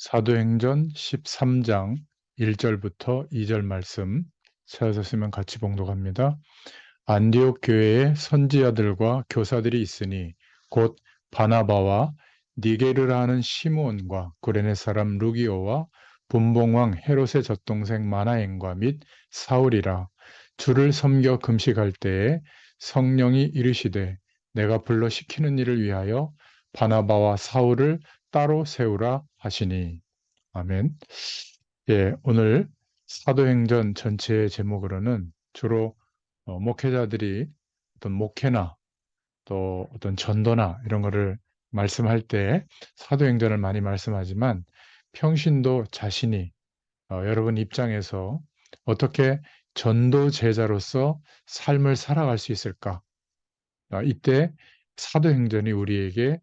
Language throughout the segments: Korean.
사도행전 13장 1절부터 2절 말씀 찾으시면 같이 봉독합니다. 안디옥 교회에 선지자들과 교사들이 있으니 곧 바나바와 니게르라 하는 시므온과 구레네 사람 루기오와 분봉왕 헤롯의 젖동생 마나엔과 및 사울이라. 주를 섬겨 금식할 때에 성령이 이르시되 내가 불러 시키는 일을 위하여 바나바와 사울을 따로 세우라 하시니. 아멘. 예, 오늘 사도행전 전체의 제목으로는 주로 목회자들이 어떤 목회나 또 어떤 전도나 이런 거를 말씀할 때 사도행전을 많이 말씀하지만 평신도 자신이 여러분 입장에서 어떻게 전도 제자로서 삶을 살아갈 수 있을까? 이때 사도행전이 우리에게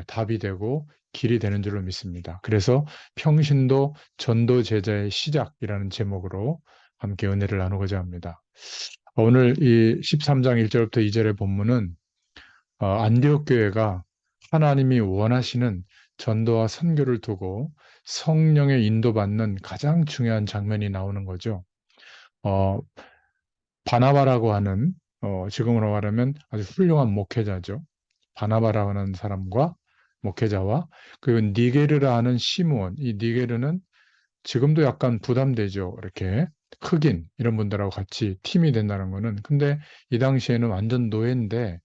답이 되고 길이 되는 줄로 믿습니다. 그래서 평신도 전도 제자의 시작이라는 제목으로 함께 은혜를 나누고자 합니다. 오늘 이 13장 1절부터 2절의 본문은 안디옥 교회가 하나님이 원하시는 전도와 선교를 두고 성령의 인도받는 가장 중요한 장면이 나오는 거죠. 어, 바나바라고 하는 지금으로 말하면 아주 훌륭한 목회자죠. 바나바라고 하는 사람과 목회자와 그리고 니게르라 하는 시므온, 이 니게르는 지금도 약간 부담되죠. 이렇게 흑인 이런 분들하고 같이 팀이 된다는 거는. 근데 이 당시에는 완전 노예인데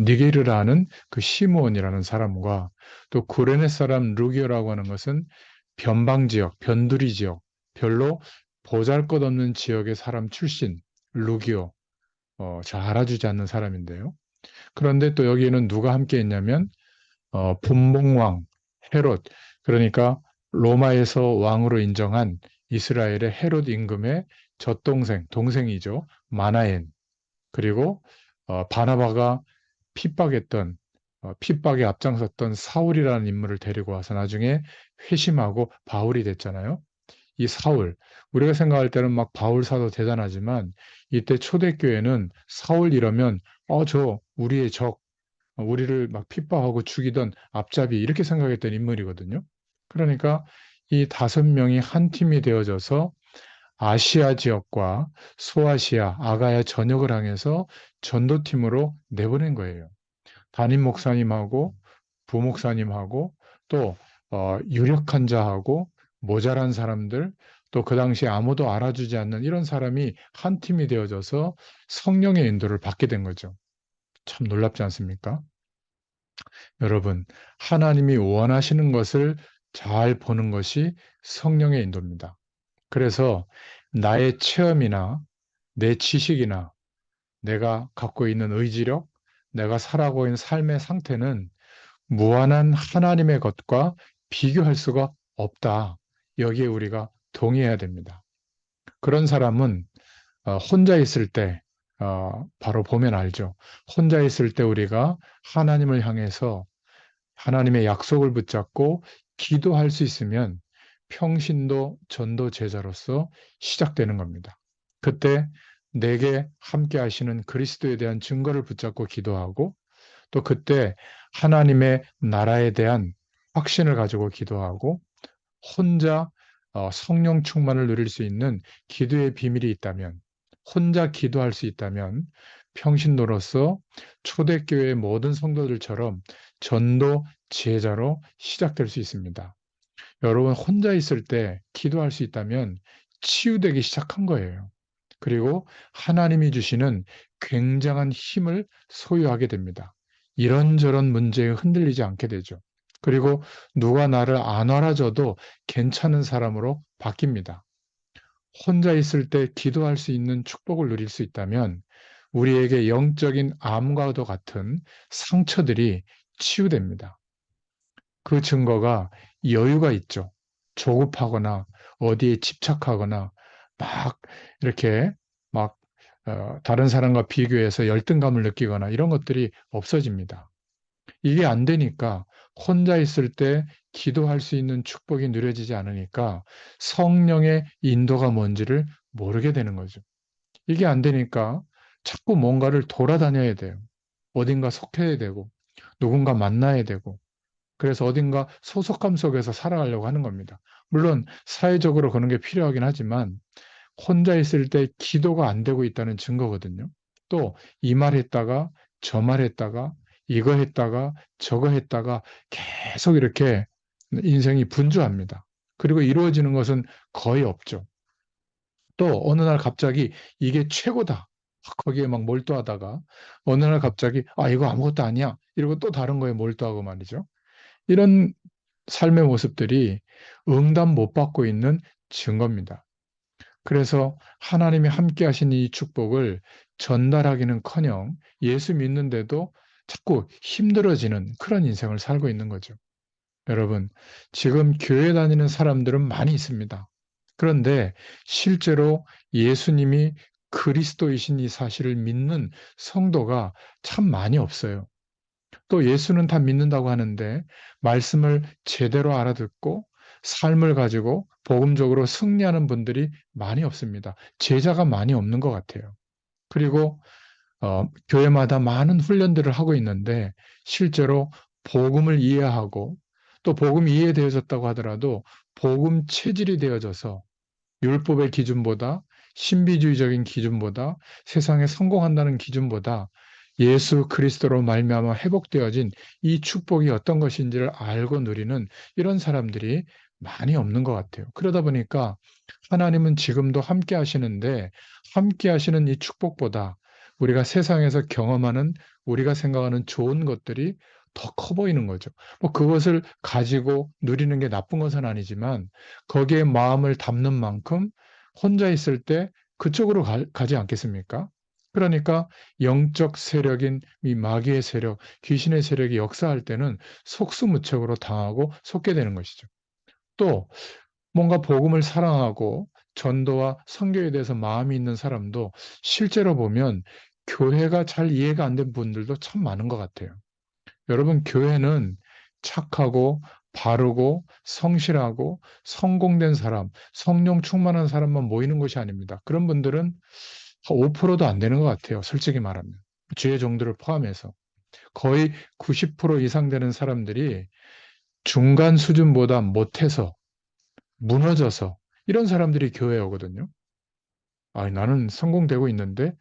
니게르라는 그 시므온이라는 사람과 또 구레네 사람 루기오라고 하는 것은 변방 지역, 변두리 지역, 별로 보잘것없는 지역의 사람 출신 루기오, 잘 알아주지 않는 사람인데요. 그런데 또 여기에는 누가 함께 했냐면 분봉왕 헤롯, 그러니까 로마에서 왕으로 인정한 이스라엘의 헤롯 임금의 젖동생, 동생이죠. 마나엔, 그리고 바나바가 핍박했던 핍박에 앞장섰던 사울이라는 인물을 데리고 와서 나중에 회심하고 바울이 됐잖아요. 이 사울, 우리가 생각할 때는 막 바울 사도 대단하지만 이때 초대교회는 사울 이러면 저 우리의 적, 우리를 막 핍박하고 죽이던 앞잡이 이렇게 생각했던 인물이거든요. 그러니까 이 5명이 한 팀이 되어져서 아시아 지역과 소아시아, 아가야 전역을 향해서 전도팀으로 내보낸 거예요. 담임 목사님하고 부목사님하고 또 유력한 자하고 모자란 사람들, 또 그 당시에 아무도 알아주지 않는 이런 사람이 한 팀이 되어져서 성령의 인도를 받게 된 거죠. 참 놀랍지 않습니까? 여러분, 하나님이 원하시는 것을 잘 보는 것이 성령의 인도입니다. 그래서 나의 체험이나 내 지식이나 내가 갖고 있는 의지력, 내가 살아가고 있는 삶의 상태는 무한한 하나님의 것과 비교할 수가 없다. 여기에 우리가 동의해야 됩니다. 그런 사람은 혼자 있을 때 바로 보면 알죠. 혼자 있을 때 우리가 하나님을 향해서 하나님의 약속을 붙잡고 기도할 수 있으면 평신도 전도 제자로서 시작되는 겁니다. 그때 내게 함께 하시는 그리스도에 대한 증거를 붙잡고 기도하고 또 그때 하나님의 나라에 대한 확신을 가지고 기도하고 혼자 성령 충만을 누릴 수 있는 기도의 비밀이 있다면, 혼자 기도할 수 있다면 평신도로서 초대교회의 모든 성도들처럼 전도 지혜자로 시작될 수 있습니다. 여러분 혼자 있을 때 기도할 수 있다면 치유되기 시작한 거예요. 그리고 하나님이 주시는 굉장한 힘을 소유하게 됩니다. 이런저런 문제에 흔들리지 않게 되죠. 그리고 누가 나를 안 알아줘도 괜찮은 사람으로 바뀝니다. 혼자 있을 때 기도할 수 있는 축복을 누릴 수 있다면 우리에게 영적인 암과도 같은 상처들이 치유됩니다. 그 증거가 여유가 있죠. 조급하거나 어디에 집착하거나 막 이렇게 막 다른 사람과 비교해서 열등감을 느끼거나 이런 것들이 없어집니다. 이게 안 되니까 혼자 있을 때 기도할 수 있는 축복이 누려지지 않으니까 성령의 인도가 뭔지를 모르게 되는 거죠. 이게 안 되니까 자꾸 뭔가를 돌아다녀야 돼요. 어딘가 속해야 되고 누군가 만나야 되고 그래서 어딘가 소속감 속에서 살아가려고 하는 겁니다. 물론 사회적으로 그런 게 필요하긴 하지만 혼자 있을 때 기도가 안 되고 있다는 증거거든요. 또 이 말 했다가 저 말 했다가 이거 했다가 저거 했다가 계속 이렇게 인생이 분주합니다. 그리고 이루어지는 것은 거의 없죠. 또 어느 날 갑자기 이게 최고다. 거기에 막 몰두하다가 어느 날 갑자기 아 이거 아무것도 아니야. 이러고 또 다른 거에 몰두하고 말이죠. 이런 삶의 모습들이 응답 못 받고 있는 증거입니다. 그래서 하나님이 함께 하신 이 축복을 전달하기는커녕 예수 믿는데도 자꾸 힘들어지는 그런 인생을 살고 있는 거죠. 여러분, 지금 교회 다니는 사람들은 많이 있습니다. 그런데 실제로 예수님이 그리스도이신 이 사실을 믿는 성도가 참 많이 없어요. 또 예수는 다 믿는다고 하는데 말씀을 제대로 알아듣고 삶을 가지고 복음적으로 승리하는 분들이 많이 없습니다. 제자가 많이 없는 것 같아요. 그리고 교회마다 많은 훈련들을 하고 있는데 실제로 복음을 이해하고 또 복음이 이해되어졌다고 하더라도 복음 체질이 되어져서 율법의 기준보다 신비주의적인 기준보다 세상에 성공한다는 기준보다 예수 그리스도로 말미암아 회복되어진 이 축복이 어떤 것인지를 알고 누리는 이런 사람들이 많이 없는 것 같아요. 그러다 보니까 하나님은 지금도 함께 하시는데 함께 하시는 이 축복보다 우리가 세상에서 경험하는 우리가 생각하는 좋은 것들이 더 커 보이는 거죠. 뭐 그것을 가지고 누리는 게 나쁜 것은 아니지만 거기에 마음을 담는 만큼 혼자 있을 때 그쪽으로 가지 않겠습니까? 그러니까 영적 세력인 이 마귀의 세력, 귀신의 세력이 역사할 때는 속수무책으로 당하고 속게 되는 것이죠. 또 뭔가 복음을 사랑하고 전도와 선교에 대해서 마음이 있는 사람도 실제로 보면 교회가 잘 이해가 안 된 분들도 참 많은 것 같아요. 여러분, 교회는 착하고 바르고 성실하고 성공된 사람, 성령 충만한 사람만 모이는 곳이 아닙니다. 그런 분들은 5%도 안 되는 것 같아요. 솔직히 말하면. 주의 종들을 포함해서. 거의 90% 이상 되는 사람들이 중간 수준보다 못해서 무너져서 이런 사람들이 교회에 오거든요. 아, 나는 성공되고 있는데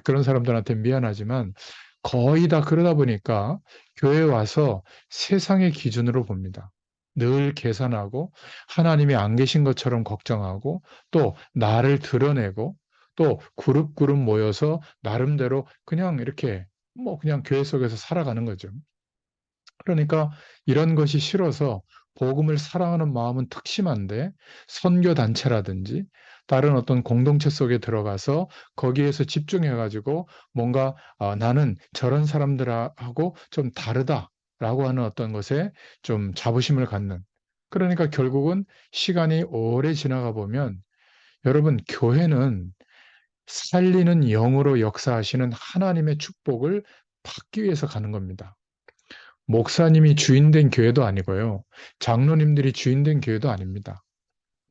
그런 사람들한테 미안하지만 거의 다 그러다 보니까 교회에 와서 세상의 기준으로 봅니다. 늘 계산하고 하나님이 안 계신 것처럼 걱정하고 또 나를 드러내고 또 그룹 모여서 나름대로 그냥 이렇게 뭐 그냥 교회 속에서 살아가는 거죠. 그러니까 이런 것이 싫어서 복음을 사랑하는 마음은 특심한데 선교 단체라든지 다른 어떤 공동체 속에 들어가서 거기에서 집중해 가지고 뭔가 나는 저런 사람들하고 좀 다르다라고 하는 어떤 것에 좀 자부심을 갖는, 그러니까 결국은 시간이 오래 지나가 보면 여러분, 교회는 살리는 영으로 역사하시는 하나님의 축복을 받기 위해서 가는 겁니다. 목사님이 주인 된 교회도 아니고요. 장로님들이 주인 된 교회도 아닙니다.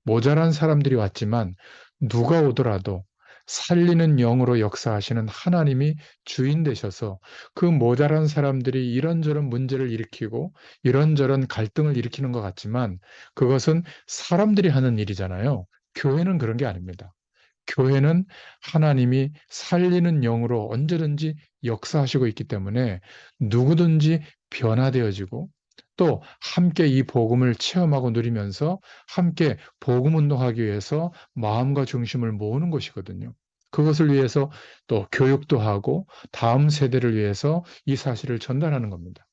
모자란 사람들이 왔지만 누가 오더라도 살리는 영으로 역사하시는 하나님이 주인 되셔서 그 모자란 사람들이 이런저런 문제를 일으키고 이런저런 갈등을 일으키는 것 같지만 그것은 사람들이 하는 일이잖아요. 교회는 그런 게 아닙니다. 교회는 하나님이 살리는 영으로 언제든지 역사하시고 있기 때문에 누구든지 변화되어지고 또 함께 이 복음을 체험하고 누리면서 함께 복음 운동하기 위해서 마음과 중심을 모으는 것이거든요. 그것을 위해서 또 교육도 하고 다음 세대를 위해서 이 사실을 전달하는 겁니다.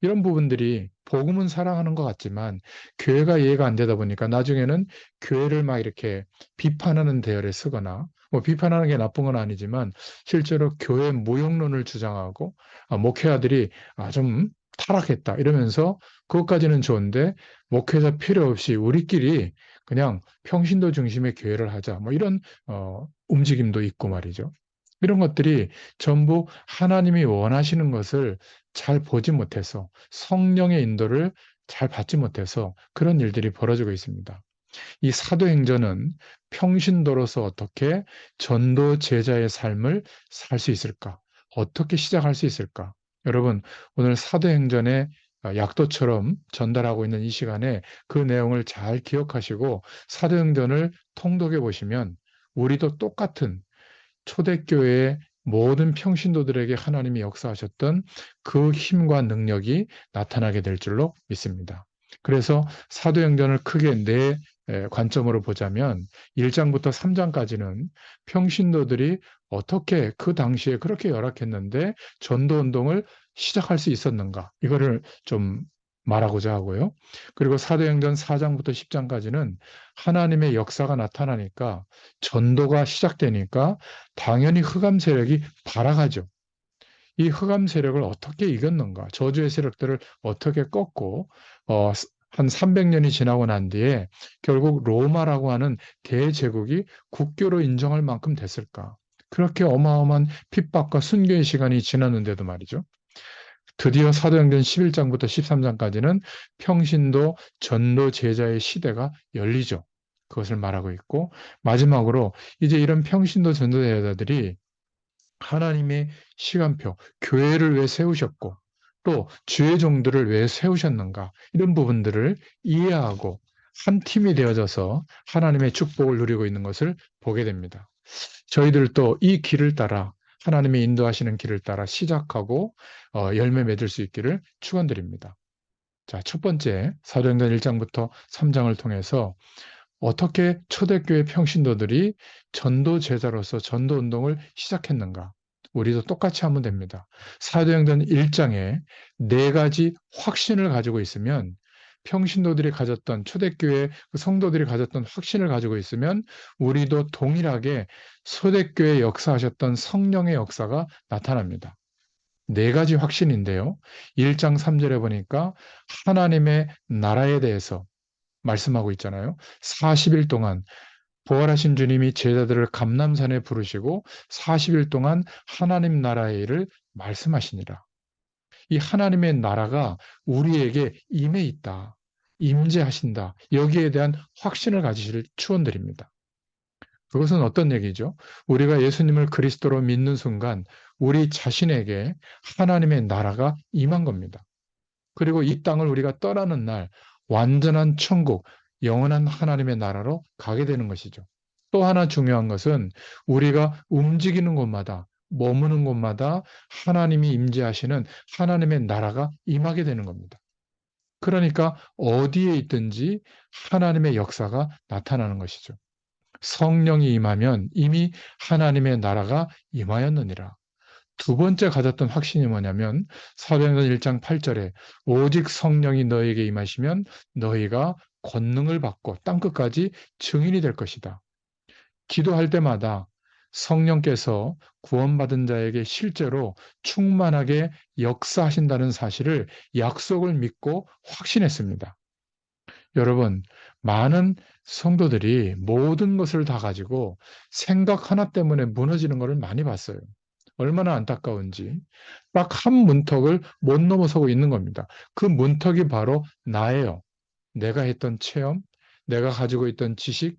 이런 부분들이 복음은 사랑하는 것 같지만 교회가 이해가 안 되다 보니까 나중에는 교회를 막 이렇게 비판하는 대열에 쓰거나 뭐 비판하는 게 나쁜 건 아니지만 실제로 교회 무용론을 주장하고 목회자들이 좀 타락했다 이러면서 그것까지는 좋은데 목회자 필요 없이 우리끼리 그냥 평신도 중심의 교회를 하자 뭐 이런 움직임도 있고 말이죠. 이런 것들이 전부 하나님이 원하시는 것을 잘 보지 못해서 성령의 인도를 잘 받지 못해서 그런 일들이 벌어지고 있습니다. 이 사도행전은 평신도로서 어떻게 전도 제자의 삶을 살 수 있을까? 어떻게 시작할 수 있을까? 여러분, 오늘 사도행전의 약도처럼 전달하고 있는 이 시간에 그 내용을 잘 기억하시고 사도행전을 통독해 보시면 우리도 똑같은 초대교회의 모든 평신도들에게 하나님이 역사하셨던 그 힘과 능력이 나타나게 될 줄로 믿습니다. 그래서 사도행전을 크게 네 관점으로 보자면 1장부터 3장까지는 평신도들이 어떻게 그 당시에 그렇게 열악했는데 전도운동을 시작할 수 있었는가, 이거를 좀 말하고자 하고요. 그리고 사도행전 4장부터 10장까지는 하나님의 역사가 나타나니까, 전도가 시작되니까 당연히 흑암 세력이 발악하죠. 이 흑암 세력을 어떻게 이겼는가, 저주의 세력들을 어떻게 꺾고 한 300년이 지나고 난 뒤에 결국 로마라고 하는 대제국이 국교로 인정할 만큼 됐을까. 그렇게 어마어마한 핍박과 순교의 시간이 지났는데도 말이죠. 드디어 사도행전 11장부터 13장까지는 평신도 전도 제자의 시대가 열리죠. 그것을 말하고 있고, 마지막으로 이제 이런 평신도 전도 제자들이 하나님의 시간표, 교회를 왜 세우셨고 또 주의 종들을 왜 세우셨는가, 이런 부분들을 이해하고 한 팀이 되어져서 하나님의 축복을 누리고 있는 것을 보게 됩니다. 저희들도 이 길을 따라, 하나님의 인도하시는 길을 따라 시작하고 열매 맺을 수 있기를 축원드립니다. 자, 첫 번째 사도행전 1장부터 3장을 통해서 어떻게 초대교회 평신도들이 전도 제자로서 전도 운동을 시작했는가? 우리도 똑같이 하면 됩니다. 사도행전 1장에 네 가지 확신을 가지고 있으면, 평신도들이 가졌던, 초대교회 성도들이 가졌던 확신을 가지고 있으면 우리도 동일하게 초대교회 역사하셨던 성령의 역사가 나타납니다. 네 가지 확신인데요. 1장 3절에 보니까 하나님의 나라에 대해서 말씀하고 있잖아요. 40일 동안 부활하신 주님이 제자들을 감람산에 부르시고 40일 동안 하나님 나라의 일을 말씀하시니라. 이 하나님의 나라가 우리에게 임해 있다, 임재하신다, 여기에 대한 확신을 가지실 축원드립니다. 그것은 어떤 얘기죠? 우리가 예수님을 그리스도로 믿는 순간 우리 자신에게 하나님의 나라가 임한 겁니다. 그리고 이 땅을 우리가 떠나는 날 완전한 천국, 영원한 하나님의 나라로 가게 되는 것이죠. 또 하나 중요한 것은 우리가 움직이는 곳마다, 머무는 곳마다 하나님이 임재하시는 하나님의 나라가 임하게 되는 겁니다. 그러니까 어디에 있든지 하나님의 역사가 나타나는 것이죠. 성령이 임하면 이미 하나님의 나라가 임하였느니라. 두 번째 가졌던 확신이 뭐냐면 사도행전 1장 8절에 오직 성령이 너에게 임하시면 너희가 권능을 받고 땅끝까지 증인이 될 것이다. 기도할 때마다 성령께서 구원받은 자에게 실제로 충만하게 역사하신다는 사실을, 약속을 믿고 확신했습니다. 여러분, 많은 성도들이 모든 것을 다 가지고 생각 하나 때문에 무너지는 것을 많이 봤어요. 얼마나 안타까운지. 딱 한 문턱을 못 넘어서고 있는 겁니다. 그 문턱이 바로 나예요. 내가 했던 체험, 내가 가지고 있던 지식,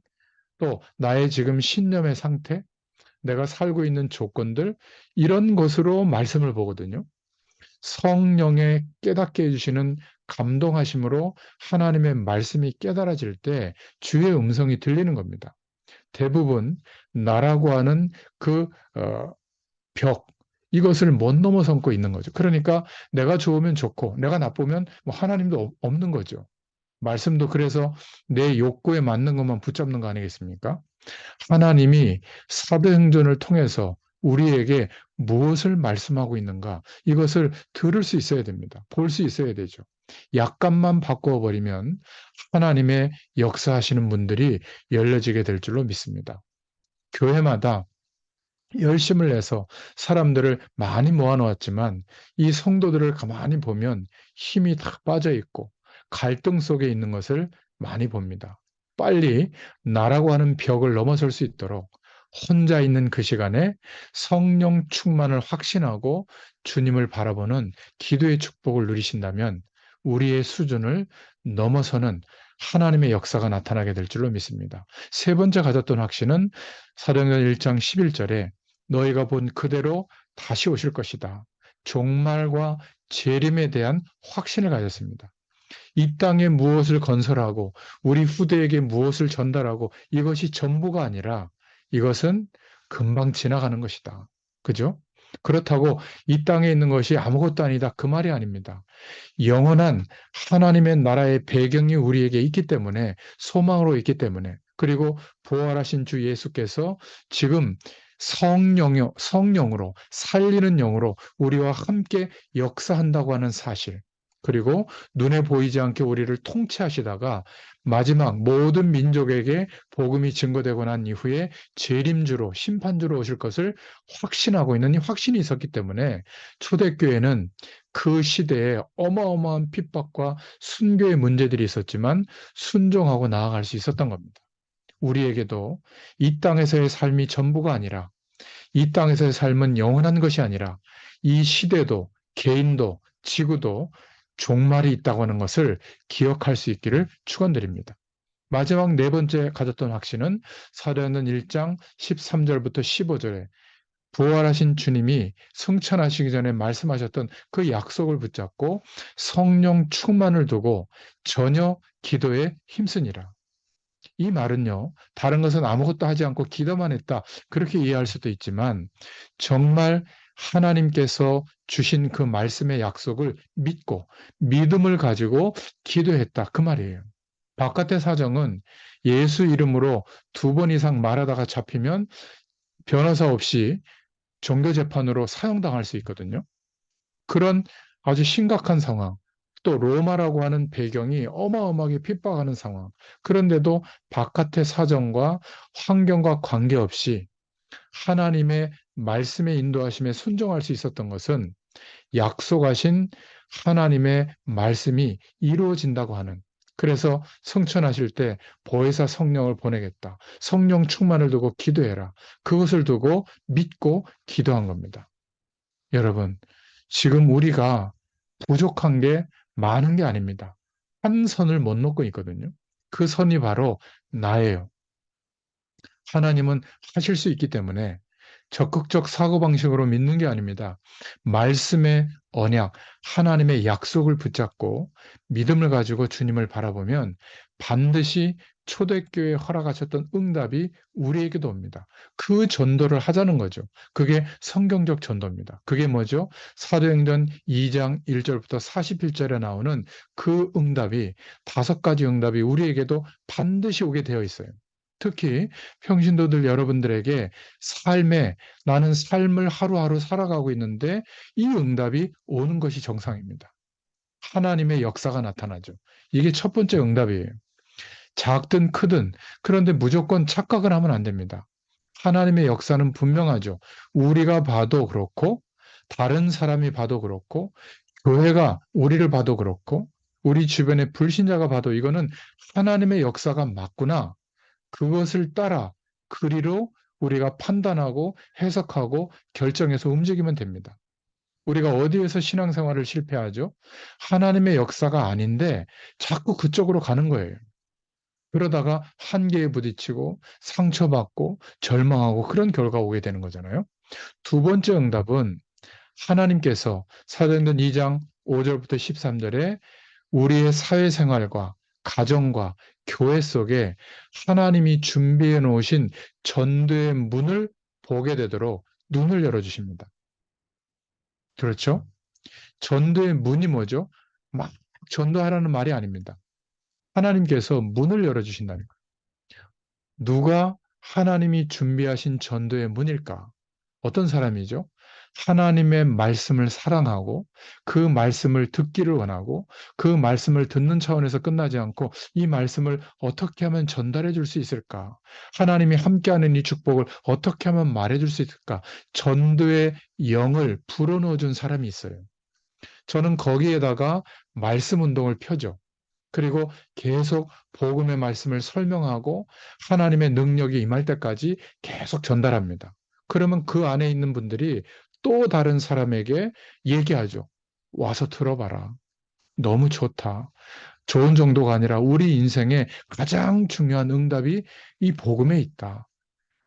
또 나의 지금 신념의 상태, 내가 살고 있는 조건들, 이런 것으로 말씀을 보거든요. 성령의 깨닫게 해주시는 감동하심으로 하나님의 말씀이 깨달아질 때 주의 음성이 들리는 겁니다. 대부분 나라고 하는 그 벽, 이것을 못 넘어서고 있는 거죠. 그러니까 내가 좋으면 좋고 내가 나쁘면 뭐 하나님도 없는 거죠. 말씀도 그래서 내 욕구에 맞는 것만 붙잡는 거 아니겠습니까? 하나님이 사도행전을 통해서 우리에게 무엇을 말씀하고 있는가, 이것을 들을 수 있어야 됩니다. 볼 수 있어야 되죠. 약간만 바꾸어 버리면 하나님의 역사하시는 분들이 열려지게 될 줄로 믿습니다. 교회마다 열심을 내서 사람들을 많이 모아놓았지만 이 성도들을 가만히 보면 힘이 다 빠져 있고 갈등 속에 있는 것을 많이 봅니다. 빨리 나라고 하는 벽을 넘어설 수 있도록 혼자 있는 그 시간에 성령 충만을 확신하고 주님을 바라보는 기도의 축복을 누리신다면 우리의 수준을 넘어서는 하나님의 역사가 나타나게 될 줄로 믿습니다. 세 번째 가졌던 확신은 사도행전 1장 11절에 너희가 본 그대로 다시 오실 것이다. 종말과 재림에 대한 확신을 가졌습니다. 이 땅에 무엇을 건설하고 우리 후대에게 무엇을 전달하고 이것이 전부가 아니라 이것은 금방 지나가는 것이다. 그죠? 그렇다고 이 땅에 있는 것이 아무것도 아니다. 그 말이 아닙니다. 영원한 하나님의 나라의 배경이 우리에게 있기 때문에 소망으로 있기 때문에 그리고 부활하신 주 예수께서 지금 성령으로 살리는 영으로 우리와 함께 역사한다고 하는 사실 그리고 눈에 보이지 않게 우리를 통치하시다가 마지막 모든 민족에게 복음이 증거되고 난 이후에 재림주로 심판주로 오실 것을 확신하고 있는 이 확신이 있었기 때문에 초대교회는 그 시대에 어마어마한 핍박과 순교의 문제들이 있었지만 순종하고 나아갈 수 있었던 겁니다. 우리에게도 이 땅에서의 삶이 전부가 아니라 이 땅에서의 삶은 영원한 것이 아니라 이 시대도 개인도 지구도 종말이 있다고 하는 것을 기억할 수 있기를 축원드립니다. 마지막 네 번째 가졌던 확신은 사도행전 1장 13절부터 15절에 부활하신 주님이 승천하시기 전에 말씀하셨던 그 약속을 붙잡고 성령 충만을 두고 전혀 기도에 힘쓰니라. 이 말은요, 다른 것은 아무것도 하지 않고 기도만 했다. 그렇게 이해할 수도 있지만 정말 하나님께서 주신 그 말씀의 약속을 믿고 믿음을 가지고 기도했다. 그 말이에요. 바깥의 사정은 예수 이름으로 2번 이상 말하다가 잡히면 변호사 없이 종교재판으로 사형당할 수 있거든요. 그런 아주 심각한 상황, 또 로마라고 하는 배경이 어마어마하게 핍박하는 상황. 그런데도 바깥의 사정과 환경과 관계없이 하나님의 말씀의 인도하심에 순종할 수 있었던 것은 약속하신 하나님의 말씀이 이루어진다고 하는 그래서 성천하실 때 보혜사 성령을 보내겠다. 성령 충만을 두고 기도해라. 그것을 두고 믿고 기도한 겁니다. 여러분, 지금 우리가 부족한 게 많은 게 아닙니다. 한 선을 못 놓고 있거든요. 그 선이 바로 나예요. 하나님은 하실 수 있기 때문에 적극적 사고방식으로 믿는 게 아닙니다. 말씀의 언약, 하나님의 약속을 붙잡고 믿음을 가지고 주님을 바라보면 반드시 초대교회에 허락하셨던 응답이 우리에게도 옵니다. 그 전도를 하자는 거죠. 그게 성경적 전도입니다. 그게 뭐죠? 사도행전 2장 1절부터 41절에 나오는 그 응답이 5가지 응답이 우리에게도 반드시 오게 되어 있어요. 특히 평신도들 여러분들에게 나는 삶을 하루하루 살아가고 있는데 이 응답이 오는 것이 정상입니다. 하나님의 역사가 나타나죠. 이게 첫 번째 응답이에요. 작든 크든 그런데 무조건 착각을 하면 안 됩니다. 하나님의 역사는 분명하죠. 우리가 봐도 그렇고 다른 사람이 봐도 그렇고 교회가 우리를 봐도 그렇고 우리 주변의 불신자가 봐도 이거는 하나님의 역사가 맞구나. 그것을 따라 그리로 우리가 판단하고 해석하고 결정해서 움직이면 됩니다. 우리가 어디에서 신앙생활을 실패하죠? 하나님의 역사가 아닌데 자꾸 그쪽으로 가는 거예요. 그러다가 한계에 부딪히고 상처받고 절망하고 그런 결과가 오게 되는 거잖아요. 두 번째 응답은 하나님께서 사도행전 2장 5절부터 13절에 우리의 사회생활과 가정과 교회 속에 하나님이 준비해 놓으신 전도의 문을 보게 되도록 눈을 열어주십니다. 그렇죠? 전도의 문이 뭐죠? 막 전도하라는 말이 아닙니다. 하나님께서 문을 열어주신다는 거예요. 누가 하나님이 준비하신 전도의 문일까? 어떤 사람이죠? 하나님의 말씀을 사랑하고 그 말씀을 듣기를 원하고 그 말씀을 듣는 차원에서 끝나지 않고 이 말씀을 어떻게 하면 전달해 줄 수 있을까? 하나님이 함께하는 이 축복을 어떻게 하면 말해 줄 수 있을까? 전도의 영을 불어넣어 준 사람이 있어요. 저는 거기에다가 말씀 운동을 펴죠. 그리고 계속 복음의 말씀을 설명하고 하나님의 능력이 임할 때까지 계속 전달합니다. 그러면 그 안에 있는 분들이 또 다른 사람에게 얘기하죠. 와서 들어봐라. 너무 좋다. 좋은 정도가 아니라 우리 인생의 가장 중요한 응답이 이 복음에 있다.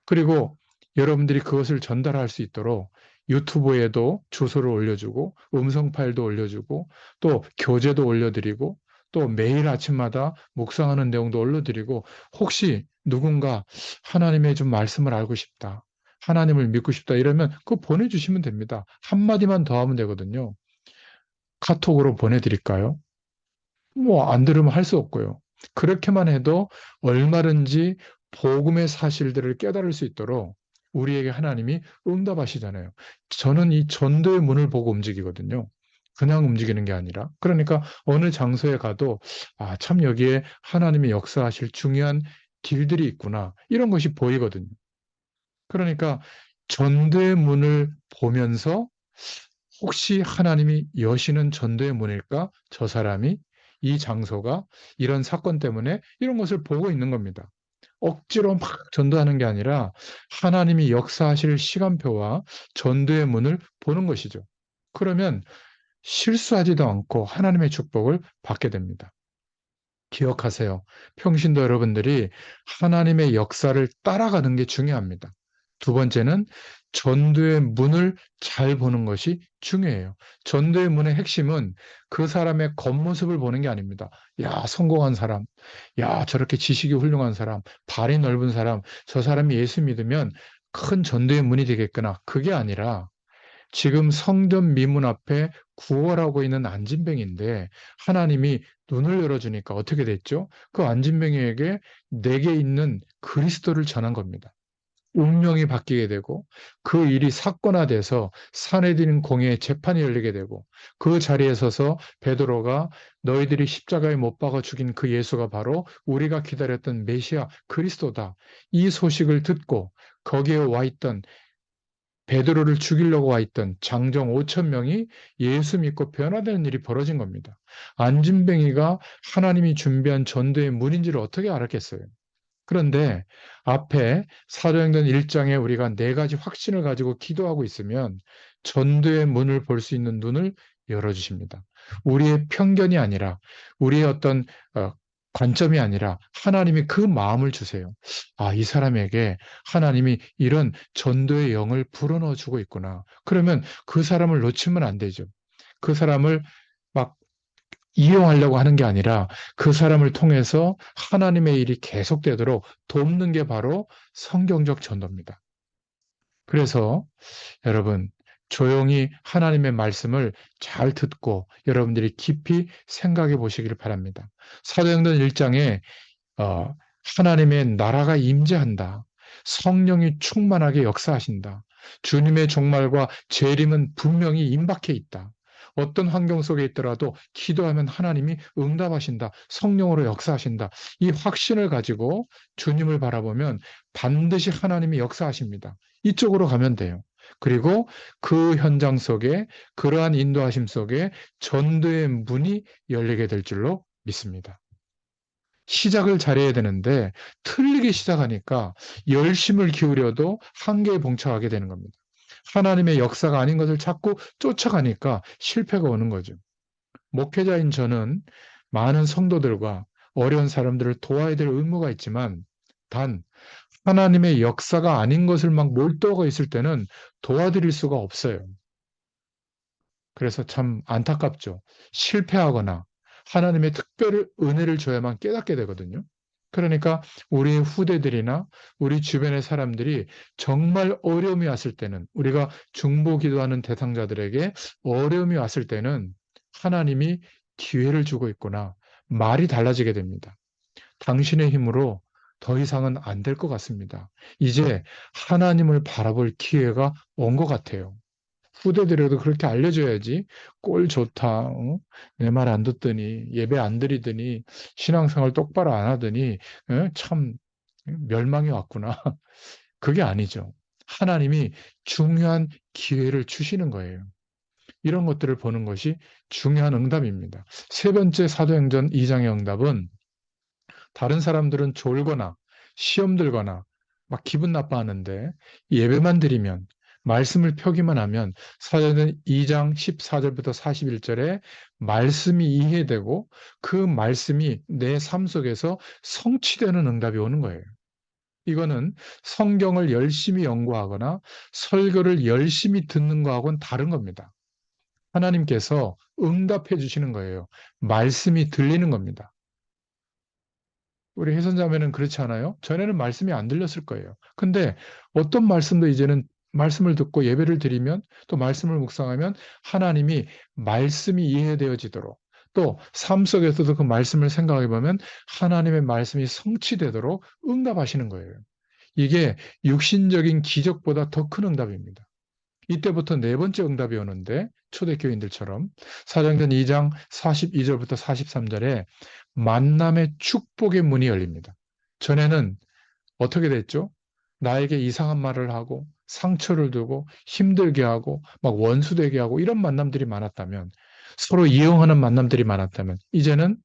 그리고 여러분들이 그것을 전달할 수 있도록 유튜브에도 주소를 올려주고 음성 파일도 올려주고 또 교재도 올려드리고 또 매일 아침마다 묵상하는 내용도 올려드리고 혹시 누군가 하나님의 좀 말씀을 알고 싶다. 하나님을 믿고 싶다 이러면 그거 보내주시면 됩니다. 한마디만 더 하면 되거든요. 카톡으로 보내드릴까요? 뭐 안 들으면 할 수 없고요. 그렇게만 해도 얼마든지 복음의 사실들을 깨달을 수 있도록 우리에게 하나님이 응답하시잖아요. 저는 이 전도의 문을 보고 움직이거든요. 그냥 움직이는 게 아니라. 그러니까 어느 장소에 가도 아, 참 여기에 하나님이 역사하실 중요한 길들이 있구나. 이런 것이 보이거든요. 그러니까 전도의 문을 보면서 혹시 하나님이 여시는 전도의 문일까? 저 사람이 이 장소가 이런 사건 때문에 이런 것을 보고 있는 겁니다. 억지로 막 전도하는 게 아니라 하나님이 역사하실 시간표와 전도의 문을 보는 것이죠. 그러면 실수하지도 않고 하나님의 축복을 받게 됩니다. 기억하세요. 평신도 여러분들이 하나님의 역사를 따라가는 게 중요합니다. 두 번째는 전도의 문을 잘 보는 것이 중요해요. 전도의 문의 핵심은 그 사람의 겉모습을 보는 게 아닙니다. 야, 성공한 사람, 야, 저렇게 지식이 훌륭한 사람, 발이 넓은 사람, 저 사람이 예수 믿으면 큰 전도의 문이 되겠구나. 그게 아니라 지금 성전 미문 앞에 구걸하고 있는 안진뱅인데 하나님이 눈을 열어주니까 어떻게 됐죠? 그 안진뱅이에게 내게 있는 그리스도를 전한 겁니다. 운명이 바뀌게 되고 그 일이 사건화돼서 사내들인 공회의 재판이 열리게 되고 그 자리에 서서 베드로가 너희들이 십자가에 못 박아 죽인 그 예수가 바로 우리가 기다렸던 메시아 그리스도다. 이 소식을 듣고 거기에 와 있던 베드로를 죽이려고 와 있던 장정 5천 명이 예수 믿고 변화되는 일이 벌어진 겁니다. 안진뱅이가 하나님이 준비한 전도의 문인지를 어떻게 알았겠어요? 그런데 앞에 사도행전 1장에 우리가 네 가지 확신을 가지고 기도하고 있으면 전도의 문을 볼 수 있는 눈을 열어주십니다. 우리의 편견이 아니라 우리의 어떤 관점이 아니라 하나님이 그 마음을 주세요. 아, 이 사람에게 하나님이 이런 전도의 영을 불어넣어 주고 있구나. 그러면 그 사람을 놓치면 안 되죠. 그 사람을 막 이용하려고 하는 게 아니라 그 사람을 통해서 하나님의 일이 계속되도록 돕는 게 바로 성경적 전도입니다. 그래서 여러분, 조용히 하나님의 말씀을 잘 듣고 여러분들이 깊이 생각해 보시기를 바랍니다. 사도행전 1장에 하나님의 나라가 임재한다. 성령이 충만하게 역사하신다. 주님의 종말과 재림은 분명히 임박해 있다. 어떤 환경 속에 있더라도 기도하면 하나님이 응답하신다. 성령으로 역사하신다. 이 확신을 가지고 주님을 바라보면 반드시 하나님이 역사하십니다. 이쪽으로 가면 돼요. 그리고 그 현장 속에 그러한 인도하심 속에 전도의 문이 열리게 될 줄로 믿습니다. 시작을 잘해야 되는데 틀리게 시작하니까 열심을 기울여도 한계에 봉착하게 되는 겁니다. 하나님의 역사가 아닌 것을 자꾸 쫓아가니까 실패가 오는 거죠. 목회자인 저는 많은 성도들과 어려운 사람들을 도와야 될 의무가 있지만 단 하나님의 역사가 아닌 것을 막 몰두하고 있을 때는 도와드릴 수가 없어요. 그래서 참 안타깝죠. 실패하거나 하나님의 특별 은혜를 줘야만 깨닫게 되거든요. 그러니까 우리 후대들이나 우리 주변의 사람들이 정말 어려움이 왔을 때는 우리가 중보 기도하는 대상자들에게 어려움이 왔을 때는 하나님이 기회를 주고 있구나. 말이 달라지게 됩니다. 당신의 힘으로 더 이상은 안 될 것 같습니다. 이제 하나님을 바라볼 기회가 온 것 같아요. 후대들에도 그렇게 알려줘야지. 꼴 좋다. 어? 내 말 안 듣더니 예배 안 드리더니 신앙생활 똑바로 안 하더니 참 멸망이 왔구나. 그게 아니죠. 하나님이 중요한 기회를 주시는 거예요. 이런 것들을 보는 것이 중요한 응답입니다. 세 번째 사도행전 2장의 응답은 다른 사람들은 졸거나 시험 들거나 막 기분 나빠하는데 예배만 드리면 말씀을 펴기만 하면 사도행전 2장 14절부터 41절에 말씀이 이해되고 그 말씀이 내 삶 속에서 성취되는 응답이 오는 거예요. 이거는 성경을 열심히 연구하거나 설교를 열심히 듣는 거하고는 다른 겁니다. 하나님께서 응답해 주시는 거예요. 말씀이 들리는 겁니다. 우리 혜선자매는 그렇지 않아요? 전에는 말씀이 안 들렸을 거예요. 근데 어떤 말씀도 이제는 말씀을 듣고 예배를 드리면 또 말씀을 묵상하면 하나님이 말씀이 이해되어지도록 또 삶 속에서도 그 말씀을 생각해 보면 하나님의 말씀이 성취되도록 응답하시는 거예요. 이게 육신적인 기적보다 더 큰 응답입니다. 이때부터 네 번째 응답이 오는데 초대교인들처럼 사도행전 2장 42절부터 43절에 만남의 축복의 문이 열립니다. 전에는 어떻게 됐죠? 나에게 이상한 말을 하고 상처를 두고 힘들게 하고 막 원수되게 하고 이런 만남들이 많았다면 서로 이용하는 만남들이 많았다면 이제는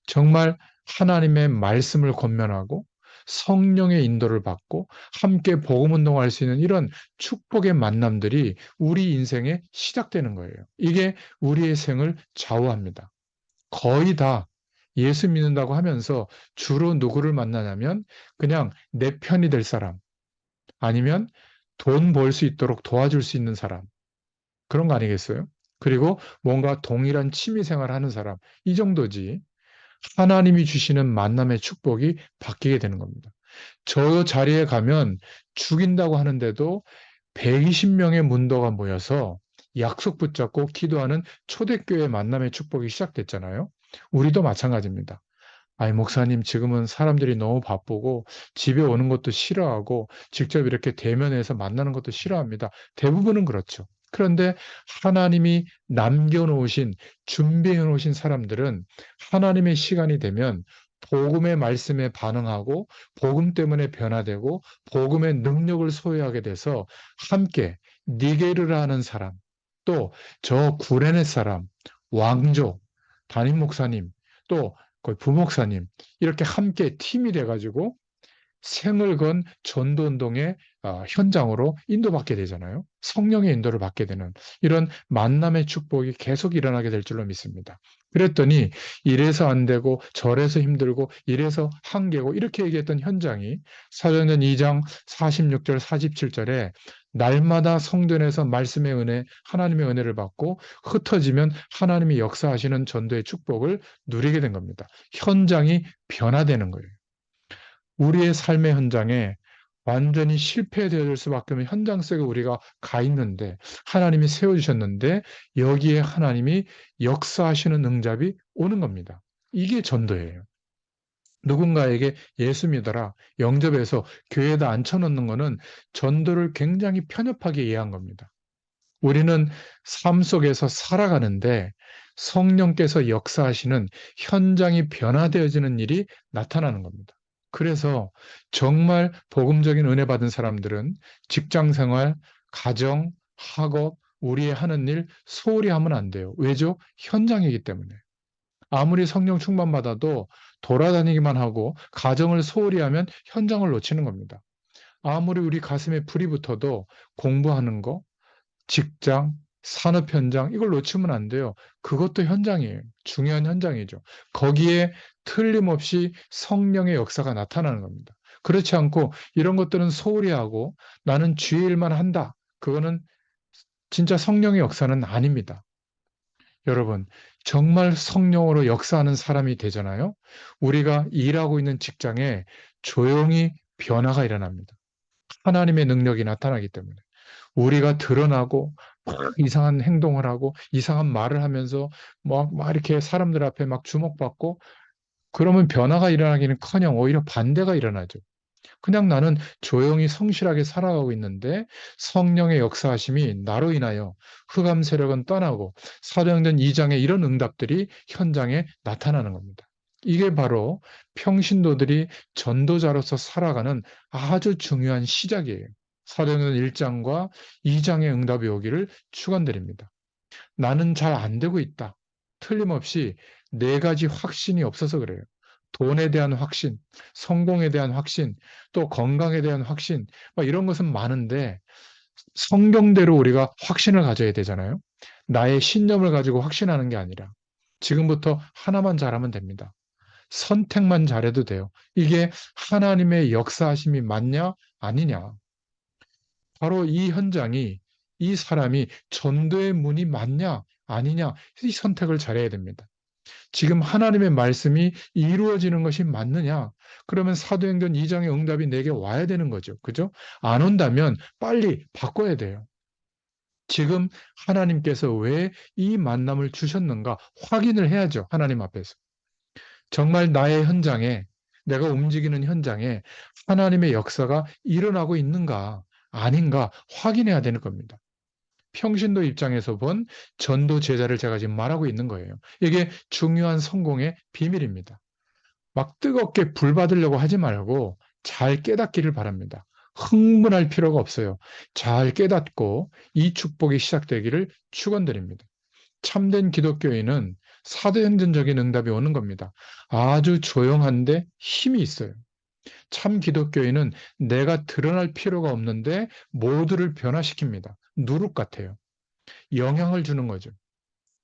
정말 하나님의 말씀을 권면하고 성령의 인도를 받고 함께 복음 운동할 수 있는 이런 축복의 만남들이 우리 인생에 시작되는 거예요. 이게 우리의 생을 좌우합니다. 거의 다 예수 믿는다고 하면서 주로 누구를 만나냐면 그냥 내 편이 될 사람 아니면 돈 벌 수 있도록 도와줄 수 있는 사람 그런 거 아니겠어요? 그리고 뭔가 동일한 취미 생활 하는 사람 이 정도지 하나님이 주시는 만남의 축복이 바뀌게 되는 겁니다. 저 자리에 가면 죽인다고 하는데도 120명의 문도가 모여서 약속 붙잡고 기도하는 초대교회 만남의 축복이 시작됐잖아요. 우리도 마찬가지입니다. 아니, 목사님, 지금은 사람들이 너무 바쁘고 집에 오는 것도 싫어하고 직접 이렇게 대면해서 만나는 것도 싫어합니다. 대부분은 그렇죠. 그런데 하나님이 남겨놓으신, 준비해놓으신 사람들은 하나님의 시간이 되면 복음의 말씀에 반응하고 복음 때문에 변화되고 복음의 능력을 소유하게 돼서 함께 니게르를 하는 사람, 또 저 구레네 사람, 왕족, 담임 목사님, 또 거의 부목사님 이렇게 함께 팀이 돼가지고 생을 건 전도운동의 현장으로 인도받게 되잖아요. 성령의 인도를 받게 되는 이런 만남의 축복이 계속 일어나게 될 줄로 믿습니다. 그랬더니 이래서 안 되고 저래서 힘들고 이래서 한계고 이렇게 얘기했던 현장이 사도행전 2장 46절 47절에 날마다 성전에서 말씀의 은혜, 하나님의 은혜를 받고 흩어지면 하나님이 역사하시는 전도의 축복을 누리게 된 겁니다. 현장이 변화되는 거예요. 우리의 삶의 현장에 완전히 실패되어질 수밖에 없는 현장 속에 우리가 가 있는데 하나님이 세워주셨는데 여기에 하나님이 역사하시는 응답이 오는 겁니다. 이게 전도예요. 누군가에게 예수 믿어라 영접해서 교회에다 앉혀놓는 것은 전도를 굉장히 편협하게 이해한 겁니다. 우리는 삶 속에서 살아가는데 성령께서 역사하시는 현장이 변화되어지는 일이 나타나는 겁니다. 그래서 정말 복음적인 은혜 받은 사람들은 직장 생활, 가정, 학업, 우리의 하는 일 소홀히 하면 안 돼요. 왜죠? 현장이기 때문에. 아무리 성령 충만 받아도 돌아다니기만 하고 가정을 소홀히 하면 현장을 놓치는 겁니다. 아무리 우리 가슴에 불이 붙어도 공부하는 거, 직장, 산업 현장 이걸 놓치면 안 돼요. 그것도 현장이에요. 중요한 현장이죠. 거기에 틀림없이 성령의 역사가 나타나는 겁니다. 그렇지 않고 이런 것들은 소홀히 하고 나는 주의 일만 한다. 그거는 진짜 성령의 역사는 아닙니다. 여러분, 정말 성령으로 역사하는 사람이 되잖아요. 우리가 일하고 있는 직장에 조용히 변화가 일어납니다. 하나님의 능력이 나타나기 때문에. 우리가 드러나고 막 이상한 행동을 하고 이상한 말을 하면서 막 이렇게 사람들 앞에 막 주목받고 그러면 변화가 일어나기는커녕 오히려 반대가 일어나죠. 그냥 나는 조용히 성실하게 살아가고 있는데 성령의 역사하심이 나로 인하여 흑암 세력은 떠나고 사도행전 2장의 이런 응답들이 현장에 나타나는 겁니다. 이게 바로 평신도들이 전도자로서 살아가는 아주 중요한 시작이에요. 사도행전 1장과 2장의 응답이 오기를 축원드립니다. 나는 잘 안 되고 있다. 틀림없이 네 가지 확신이 없어서 그래요. 돈에 대한 확신, 성공에 대한 확신, 또 건강에 대한 확신, 이런 것은 많은데 성경대로 우리가 확신을 가져야 되잖아요. 나의 신념을 가지고 확신하는 게 아니라 지금부터 하나만 잘하면 됩니다. 선택만 잘해도 돼요. 이게 하나님의 역사하심이 맞냐 아니냐. 바로 이 현장이, 이 사람이 전도의 문이 맞냐 아니냐, 이 선택을 잘해야 됩니다. 지금 하나님의 말씀이 이루어지는 것이 맞느냐? 그러면 사도행전 2장의 응답이 내게 와야 되는 거죠. 그죠? 안 온다면 빨리 바꿔야 돼요. 지금 하나님께서 왜 이 만남을 주셨는가 확인을 해야죠. 하나님 앞에서. 정말 나의 현장에, 내가 움직이는 현장에 하나님의 역사가 일어나고 있는가 아닌가 확인해야 되는 겁니다. 평신도 입장에서 본 전도 제자를 제가 지금 말하고 있는 거예요. 이게 중요한 성공의 비밀입니다. 막 뜨겁게 불 받으려고 하지 말고 잘 깨닫기를 바랍니다. 흥분할 필요가 없어요. 잘 깨닫고 이 축복이 시작되기를 축원드립니다. 참된 기독교인은 사도행전적인 응답이 오는 겁니다. 아주 조용한데 힘이 있어요. 참 기독교인은 내가 드러날 필요가 없는데 모두를 변화시킵니다. 누룩 같아요. 영향을 주는 거죠.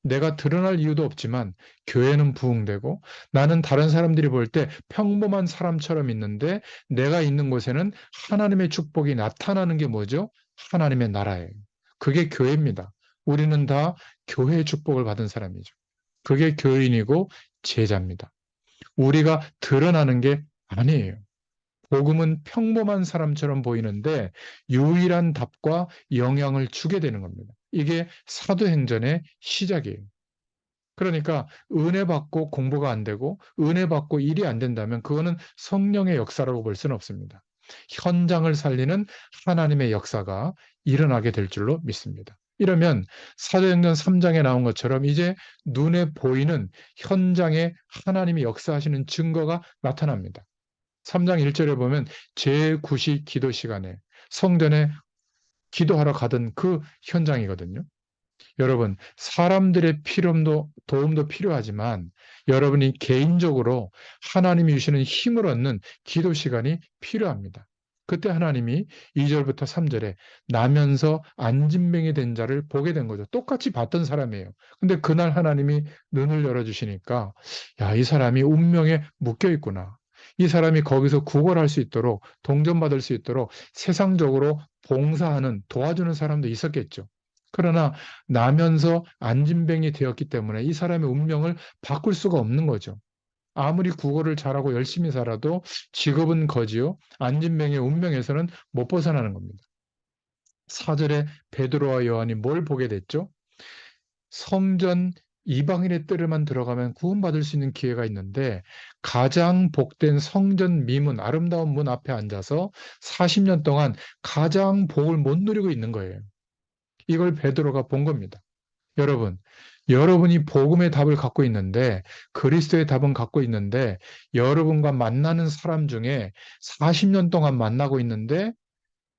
내가 드러날 이유도 없지만 교회는 부흥되고 나는 다른 사람들이 볼 때 평범한 사람처럼 있는데 내가 있는 곳에는 하나님의 축복이 나타나는 게 뭐죠? 하나님의 나라예요. 그게 교회입니다. 우리는 다 교회의 축복을 받은 사람이죠. 그게 교인이고 제자입니다. 우리가 드러나는 게 아니에요. 복음은 평범한 사람처럼 보이는데 유일한 답과 영향을 주게 되는 겁니다. 이게 사도행전의 시작이에요. 그러니까 은혜 받고 공부가 안 되고 은혜 받고 일이 안 된다면 그거는 성령의 역사라고 볼 수는 없습니다. 현장을 살리는 하나님의 역사가 일어나게 될 줄로 믿습니다. 이러면 사도행전 3장에 나온 것처럼 이제 눈에 보이는 현장에 하나님이 역사하시는 증거가 나타납니다. 3장 1절에 보면 제9시 기도 시간에 성전에 기도하러 가던 그 현장이거든요. 여러분, 사람들의 도움도 필요하지만 여러분이 개인적으로 하나님이 주시는 힘을 얻는 기도 시간이 필요합니다. 그때 하나님이 2절부터 3절에 나면서 안진뱅이 된 자를 보게 된 거죠. 똑같이 봤던 사람이에요. 근데 그날 하나님이 눈을 열어주시니까, 야, 이 사람이 운명에 묶여 있구나. 이 사람이 거기서 구걸할 수 있도록, 동전받을 수 있도록 세상적으로 봉사하는, 도와주는 사람도 있었겠죠. 그러나 나면서 안진뱅이 되었기 때문에 이 사람의 운명을 바꿀 수가 없는 거죠. 아무리 국어를 잘하고 열심히 살아도 직업은 거지요. 안진뱅이의 운명에서는 못 벗어나는 겁니다. 4절에 베드로와 요한이 뭘 보게 됐죠? 성전 이방인의 뜰에만 들어가면 구원받을 수 있는 기회가 있는데 가장 복된 성전 미문, 아름다운 문 앞에 앉아서 40년 동안 가장 복을 못 누리고 있는 거예요. 이걸 베드로가 본 겁니다. 여러분, 여러분이 복음의 답을 갖고 있는데, 그리스도의 답은 갖고 있는데, 여러분과 만나는 사람 중에 40년 동안 만나고 있는데,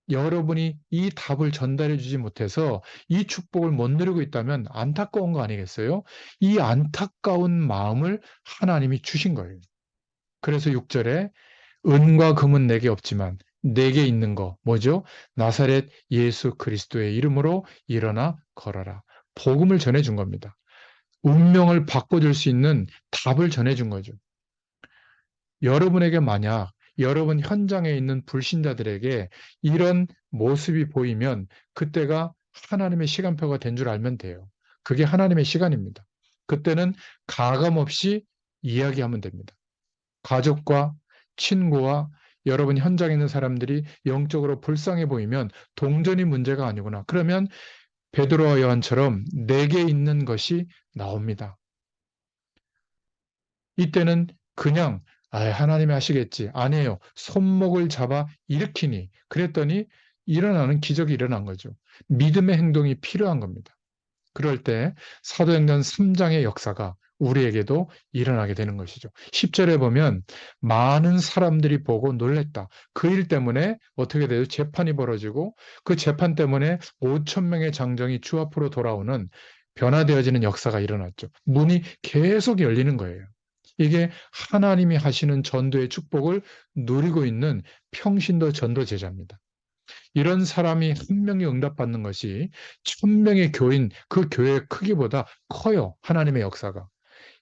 여러분이 이 답을 전달해 주지 못해서 이 축복을 못 누리고 있다면 안타까운 거 아니겠어요? 이 안타까운 마음을 하나님이 주신 거예요. 그래서 6절에 은과 금은 내게 없지만 내게 있는 거 뭐죠? 나사렛 예수 그리스도의 이름으로 일어나 걸어라. 복음을 전해준 겁니다. 운명을 바꿔줄 수 있는 답을 전해준 거죠. 여러분에게 만약 여러분 현장에 있는 불신자들에게 이런 모습이 보이면 그때가 하나님의 시간표가 된 줄 알면 돼요. 그게 하나님의 시간입니다. 그때는 가감 없이 이야기하면 됩니다. 가족과 친구와 여러분 현장에 있는 사람들이 영적으로 불쌍해 보이면 동전이 문제가 아니구나. 그러면 베드로와 요한처럼 내게 있는 것이 나옵니다. 이때는 그냥 하나님이 하시겠지. 아니에요. 손목을 잡아 일으키니 그랬더니 일어나는 기적이 일어난 거죠. 믿음의 행동이 필요한 겁니다. 그럴 때 사도행전 3장의 역사가 우리에게도 일어나게 되는 것이죠. 10절에 보면 많은 사람들이 보고 놀랬다. 그 일 때문에 어떻게 돼요? 재판이 벌어지고 그 재판 때문에 5천 명의 장정이 주 앞으로 돌아오는 변화되어지는 역사가 일어났죠. 문이 계속 열리는 거예요. 이게 하나님이 하시는 전도의 축복을 누리고 있는 평신도 전도 제자입니다. 이런 사람이 한 명이 응답받는 것이 1000명의 교인, 그 교회의 크기보다 커요. 하나님의 역사가.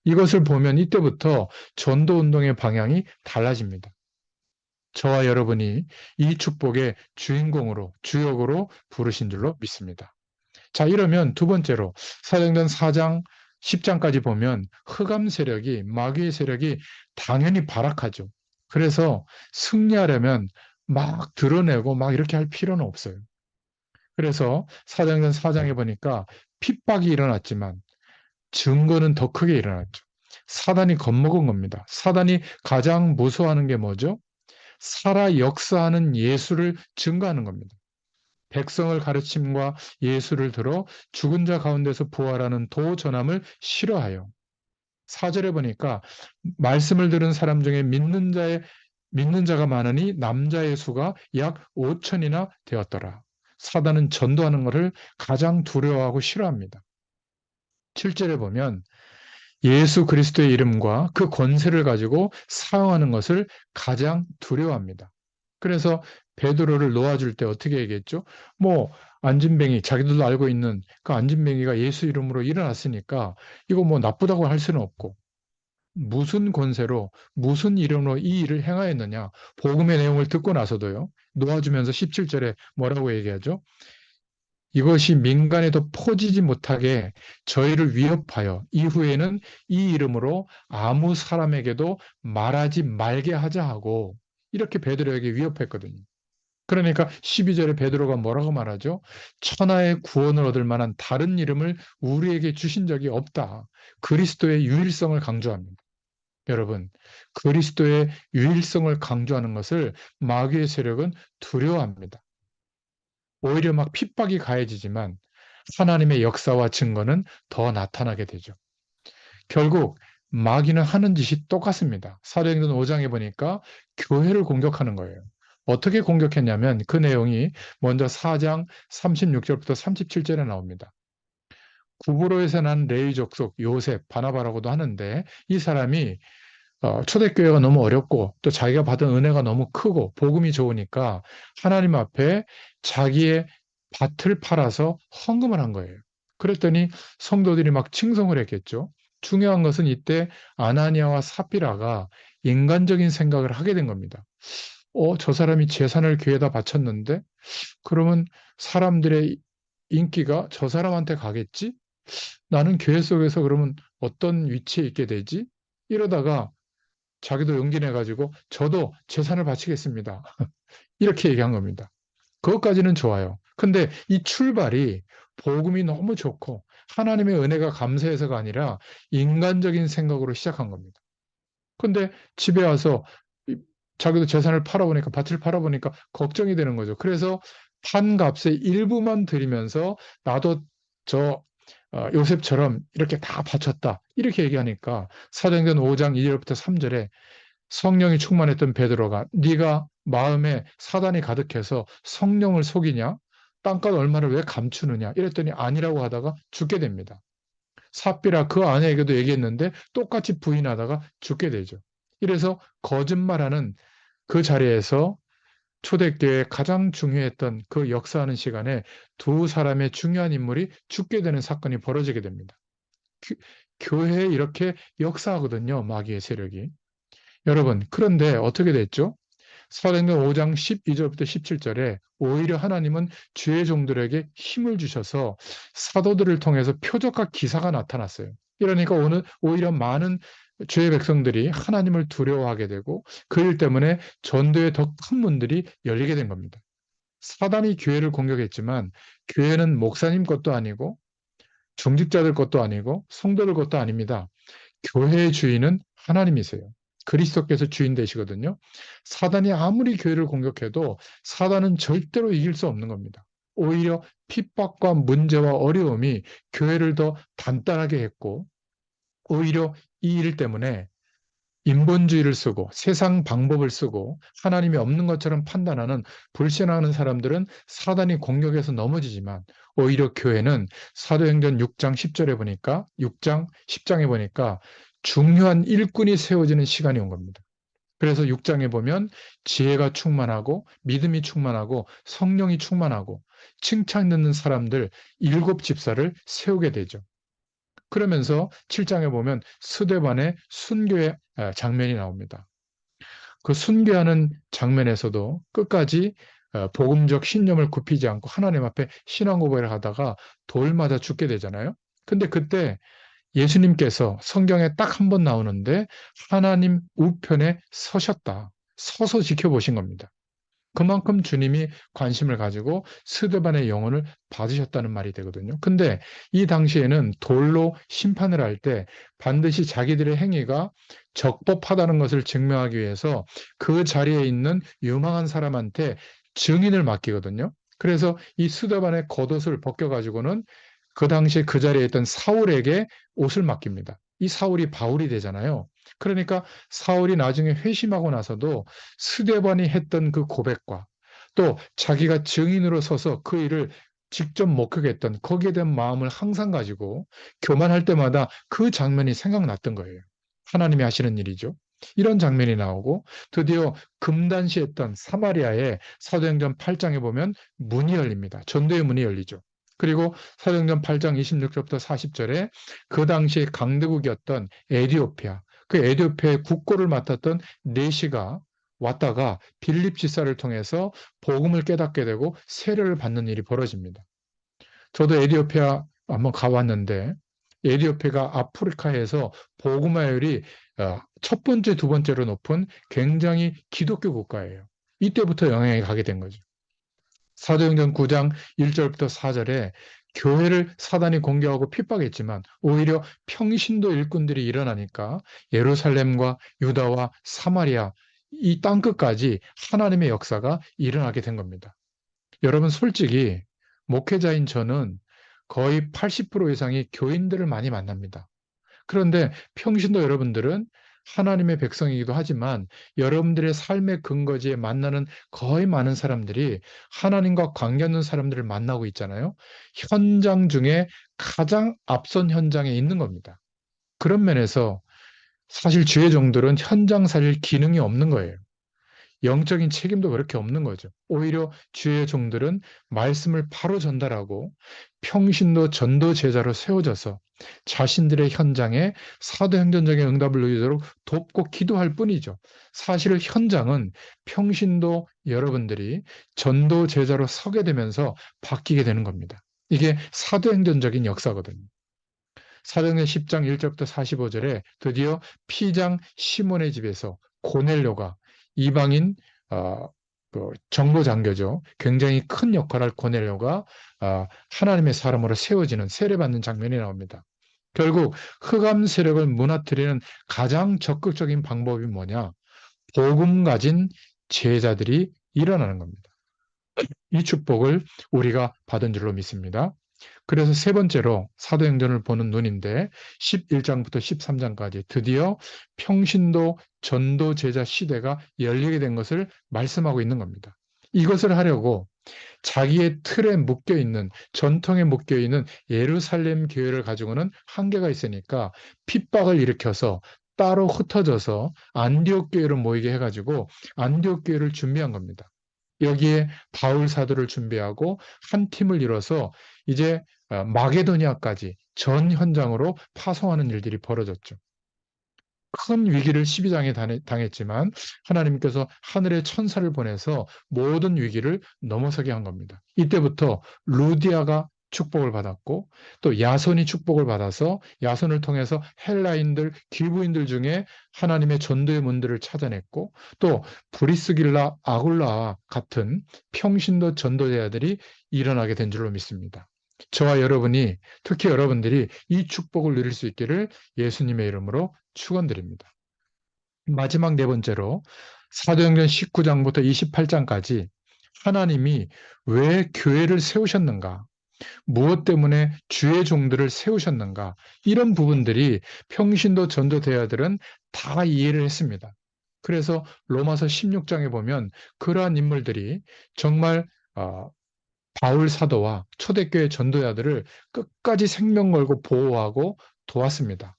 이것을 보면 이때부터 전도운동의 방향이 달라집니다. 저와 여러분이 이 축복의 주인공으로, 주역으로 부르신 줄로 믿습니다. 자, 이러면 두 번째로 사도행전 4장, 10장까지 보면 흑암 세력이, 마귀의 세력이 당연히 발악하죠. 그래서 승리하려면 막 드러내고 막 이렇게 할 필요는 없어요. 그래서 사도행전 4장에 보니까 핍박이 일어났지만 증거는 더 크게 일어났죠. 사단이 겁먹은 겁니다. 사단이 가장 무서워하는 게 뭐죠? 살아 역사하는 예수를 증거하는 겁니다. 백성을 가르침과 예수를 들어 죽은 자 가운데서 부활하는 도 전함을 싫어하여. 4절에 보니까 말씀을 들은 사람 중에 믿는 자가 많으니 남자의 수가 약 5천이나 되었더라. 사단은 전도하는 것을 가장 두려워하고 싫어합니다. 7절에 보면 예수 그리스도의 이름과 그 권세를 가지고 사용하는 것을 가장 두려워합니다. 그래서 베드로를 놓아줄 때 어떻게 얘기했죠? 뭐 안진뱅이, 자기들도 알고 있는 그 안진뱅이가 예수 이름으로 일어났으니까 이거 뭐 나쁘다고 할 수는 없고, 무슨 권세로 무슨 이름으로 이 일을 행하였느냐, 복음의 내용을 듣고 나서도요, 놓아주면서 17절에 뭐라고 얘기하죠? 이것이 민간에도 퍼지지 못하게 저희를 위협하여 이후에는 이 이름으로 아무 사람에게도 말하지 말게 하자 하고, 이렇게 베드로에게 위협했거든요. 그러니까 12절에 베드로가 뭐라고 말하죠? 천하의 구원을 얻을 만한 다른 이름을 우리에게 주신 적이 없다. 그리스도의 유일성을 강조합니다. 여러분, 그리스도의 유일성을 강조하는 것을 마귀의 세력은 두려워합니다. 오히려 막 핍박이 가해지지만 하나님의 역사와 증거는 더 나타나게 되죠. 결국 마귀는 하는 짓이 똑같습니다. 사도행전 5장에 보니까 교회를 공격하는 거예요. 어떻게 공격했냐면 그 내용이 먼저 4장 36절부터 37절에 나옵니다. 구브로에서 난 레위 족속 요셉, 바나바라고도 하는데, 이 사람이 초대교회가 너무 어렵고 또 자기가 받은 은혜가 너무 크고 복음이 좋으니까 하나님 앞에 자기의 밭을 팔아서 헌금을 한 거예요. 그랬더니 성도들이 막 칭송을 했겠죠. 중요한 것은 이때 아나니아와 삽비라가 인간적인 생각을 하게 된 겁니다. 저 사람이 재산을 교회에다 바쳤는데 그러면 사람들의 인기가 저 사람한테 가겠지? 나는 교회 속에서 그러면 어떤 위치에 있게 되지? 이러다가 자기도 용기 내가지고 저도 재산을 바치겠습니다. 이렇게 얘기한 겁니다. 그것까지는 좋아요. 근데 이 출발이 복음이 너무 좋고 하나님의 은혜가 감사해서가 아니라 인간적인 생각으로 시작한 겁니다. 근데 집에 와서 자기도 재산을 팔아보니까, 밭을 팔아보니까 걱정이 되는 거죠. 그래서 판 값의 일부만 드리면서 나도 저 요셉처럼 이렇게 다 바쳤다, 이렇게 얘기하니까 사도행전 5장 2절부터 3절에 성령이 충만했던 베드로가 네가 마음에 사단이 가득해서 성령을 속이냐? 땅값 얼마를 왜 감추느냐? 이랬더니 아니라고 하다가 죽게 됩니다. 삽비라 그 아내에게도 얘기했는데 똑같이 부인하다가 죽게 되죠. 이래서 거짓말하는 그 자리에서 초대교회에 가장 중요했던 그 역사하는 시간에 두 사람의 중요한 인물이 죽게 되는 사건이 벌어지게 됩니다. 교회에 이렇게 역사하거든요, 마귀의 세력이. 여러분, 그런데 어떻게 됐죠? 사도행전 5장 12절부터 17절에 오히려 하나님은 주의 종들에게 힘을 주셔서 사도들을 통해서 표적과 기사가 나타났어요. 이러니까 오늘 오히려 많은 주의 백성들이 하나님을 두려워하게 되고 그 일 때문에 전도의 더 큰 문들이 열리게 된 겁니다. 사단이 교회를 공격했지만 교회는 목사님 것도 아니고 중직자들 것도 아니고 성도들 것도 아닙니다. 교회의 주인은 하나님이세요. 그리스도께서 주인 되시거든요. 사단이 아무리 교회를 공격해도 사단은 절대로 이길 수 없는 겁니다. 오히려 핍박과 문제와 어려움이 교회를 더 단단하게 했고, 오히려 이 일 때문에 인본주의를 쓰고 세상 방법을 쓰고 하나님이 없는 것처럼 판단하는 불신하는 사람들은 사단이 공격해서 넘어지지만, 오히려 교회는 사도행전 6장 10절에 보니까 6장 10장에 보니까 중요한 일꾼이 세워지는 시간이 온 겁니다. 그래서 6장에 보면 지혜가 충만하고 믿음이 충만하고 성령이 충만하고 칭찬 듣는 사람들 7집사를 세우게 되죠. 그러면서 7장에 보면 스데반의 순교의 장면이 나옵니다. 그 순교하는 장면에서도 끝까지 복음적 신념을 굽히지 않고 하나님 앞에 신앙 고백을 하다가 돌 맞아 죽게 되잖아요. 근데 그때 예수님께서 성경에 딱 한 번 나오는데 하나님 우편에 서셨다. 서서 지켜보신 겁니다. 그만큼 주님이 관심을 가지고 스데반의 영혼을 받으셨다는 말이 되거든요. 근데 이 당시에는 돌로 심판을 할 때 반드시 자기들의 행위가 적법하다는 것을 증명하기 위해서 그 자리에 있는 유망한 사람한테 증인을 맡기거든요. 그래서 이 스데반의 겉옷을 벗겨가지고는 그 당시에 그 자리에 있던 사울에게 옷을 맡깁니다. 이 사울이 바울이 되잖아요. 그러니까 사울이 나중에 회심하고 나서도 스데반이 했던 그 고백과 또 자기가 증인으로 서서 그 일을 직접 목격했던 거기에 대한 마음을 항상 가지고 교만할 때마다 그 장면이 생각났던 거예요. 하나님이 하시는 일이죠. 이런 장면이 나오고 드디어 금단시했던 사마리아의 사도행전 8장에 보면 문이 열립니다. 전도의 문이 열리죠. 그리고 사도행전 8장 26절부터 40절에 그 당시에 강대국이었던 에디오피아, 그 에디오피아의 국고를 맡았던 네시가 왔다가 빌립 지사를 통해서 복음을 깨닫게 되고 세례를 받는 일이 벌어집니다. 저도 에디오피아 한번 가봤는데 에디오피아가 아프리카에서 복음화율이 첫 번째, 두 번째로 높은 굉장히 기독교 국가예요. 이때부터 영향이 가게 된 거죠. 사도행전 9장 1절부터 4절에 교회를 사단이 공격하고 핍박했지만 오히려 평신도 일꾼들이 일어나니까 예루살렘과 유다와 사마리아 이 땅끝까지 하나님의 역사가 일어나게 된 겁니다. 여러분 솔직히 목회자인 저는 거의 80% 이상이 교인들을 많이 만납니다. 그런데 평신도 여러분들은 하나님의 백성이기도 하지만 여러분들의 삶의 근거지에 만나는 거의 많은 사람들이 하나님과 관계없는 사람들을 만나고 있잖아요. 현장 중에 가장 앞선 현장에 있는 겁니다. 그런 면에서 사실 주의 종들은 현장 살릴 기능이 없는 거예요. 영적인 책임도 그렇게 없는 거죠. 오히려 주의 종들은 말씀을 바로 전달하고 평신도 전도 제자로 세워져서 자신들의 현장에 사도행전적인 응답을 누리도록 돕고 기도할 뿐이죠. 사실 현장은 평신도 여러분들이 전도 제자로 서게 되면서 바뀌게 되는 겁니다. 이게 사도행전적인 역사거든요. 사도행전 10장 1절부터 45절에 드디어 피장 시몬의 집에서 고넬료가 이방인 그 정보 장교죠. 굉장히 큰 역할을 할 고넬료가 하나님의 사람으로 세워지는 세례받는 장면이 나옵니다. 결국 흑암 세력을 무너뜨리는 가장 적극적인 방법이 뭐냐? 복음 가진 제자들이 일어나는 겁니다. 이 축복을 우리가 받은 줄로 믿습니다. 그래서 세 번째로 사도행전을 보는 눈인데 11장부터 13장까지 드디어 평신도 전도 제자 시대가 열리게 된 것을 말씀하고 있는 겁니다. 이것을 하려고 자기의 틀에 묶여 있는 전통에 묶여 있는 예루살렘 교회를 가지고는 한계가 있으니까 핍박을 일으켜서 따로 흩어져서 안디옥 교회를 모이게 해가지고 안디옥 교회를 준비한 겁니다. 여기에 바울 사도를 준비하고 한 팀을 이뤄서 이제 마게도니아까지 전 현장으로 파송하는 일들이 벌어졌죠. 큰 위기를 12장에 당했지만 하나님께서 하늘의 천사를 보내서 모든 위기를 넘어서게 한 겁니다. 이때부터 루디아가 축복을 받았고 또 야손이 축복을 받아서 야손을 통해서 헬라인들, 기부인들 중에 하나님의 전도의 문들을 찾아냈고 또 브리스길라, 아굴라 같은 평신도 전도자들이 일어나게 된 줄로 믿습니다. 저와 여러분이 특히 여러분들이 이 축복을 누릴 수 있기를 예수님의 이름으로 축원드립니다. 마지막 네 번째로 사도행전 19장부터 28장까지 하나님이 왜 교회를 세우셨는가? 무엇 때문에 주의 종들을 세우셨는가? 이런 부분들이 평신도 전도대야들은 다 이해를 했습니다. 그래서 로마서 16장에 보면 그러한 인물들이 정말 바울 사도와 초대교회 전도자들을 끝까지 생명 걸고 보호하고 도왔습니다.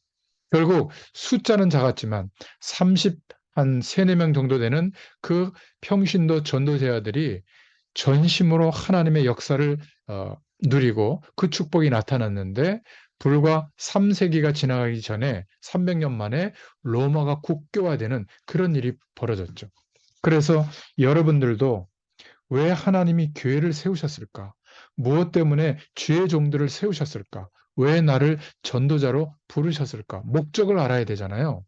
결국 숫자는 작았지만 30한 3, 4명 정도 되는 그 평신도 전도자들이 전심으로 하나님의 역사를 누리고 그 축복이 나타났는데 불과 3세기가 지나가기 전에 300년 만에 로마가 국교화되는 그런 일이 벌어졌죠. 그래서 여러분들도 왜 하나님이 교회를 세우셨을까? 무엇 때문에 주의 종들을 세우셨을까? 왜 나를 전도자로 부르셨을까? 목적을 알아야 되잖아요.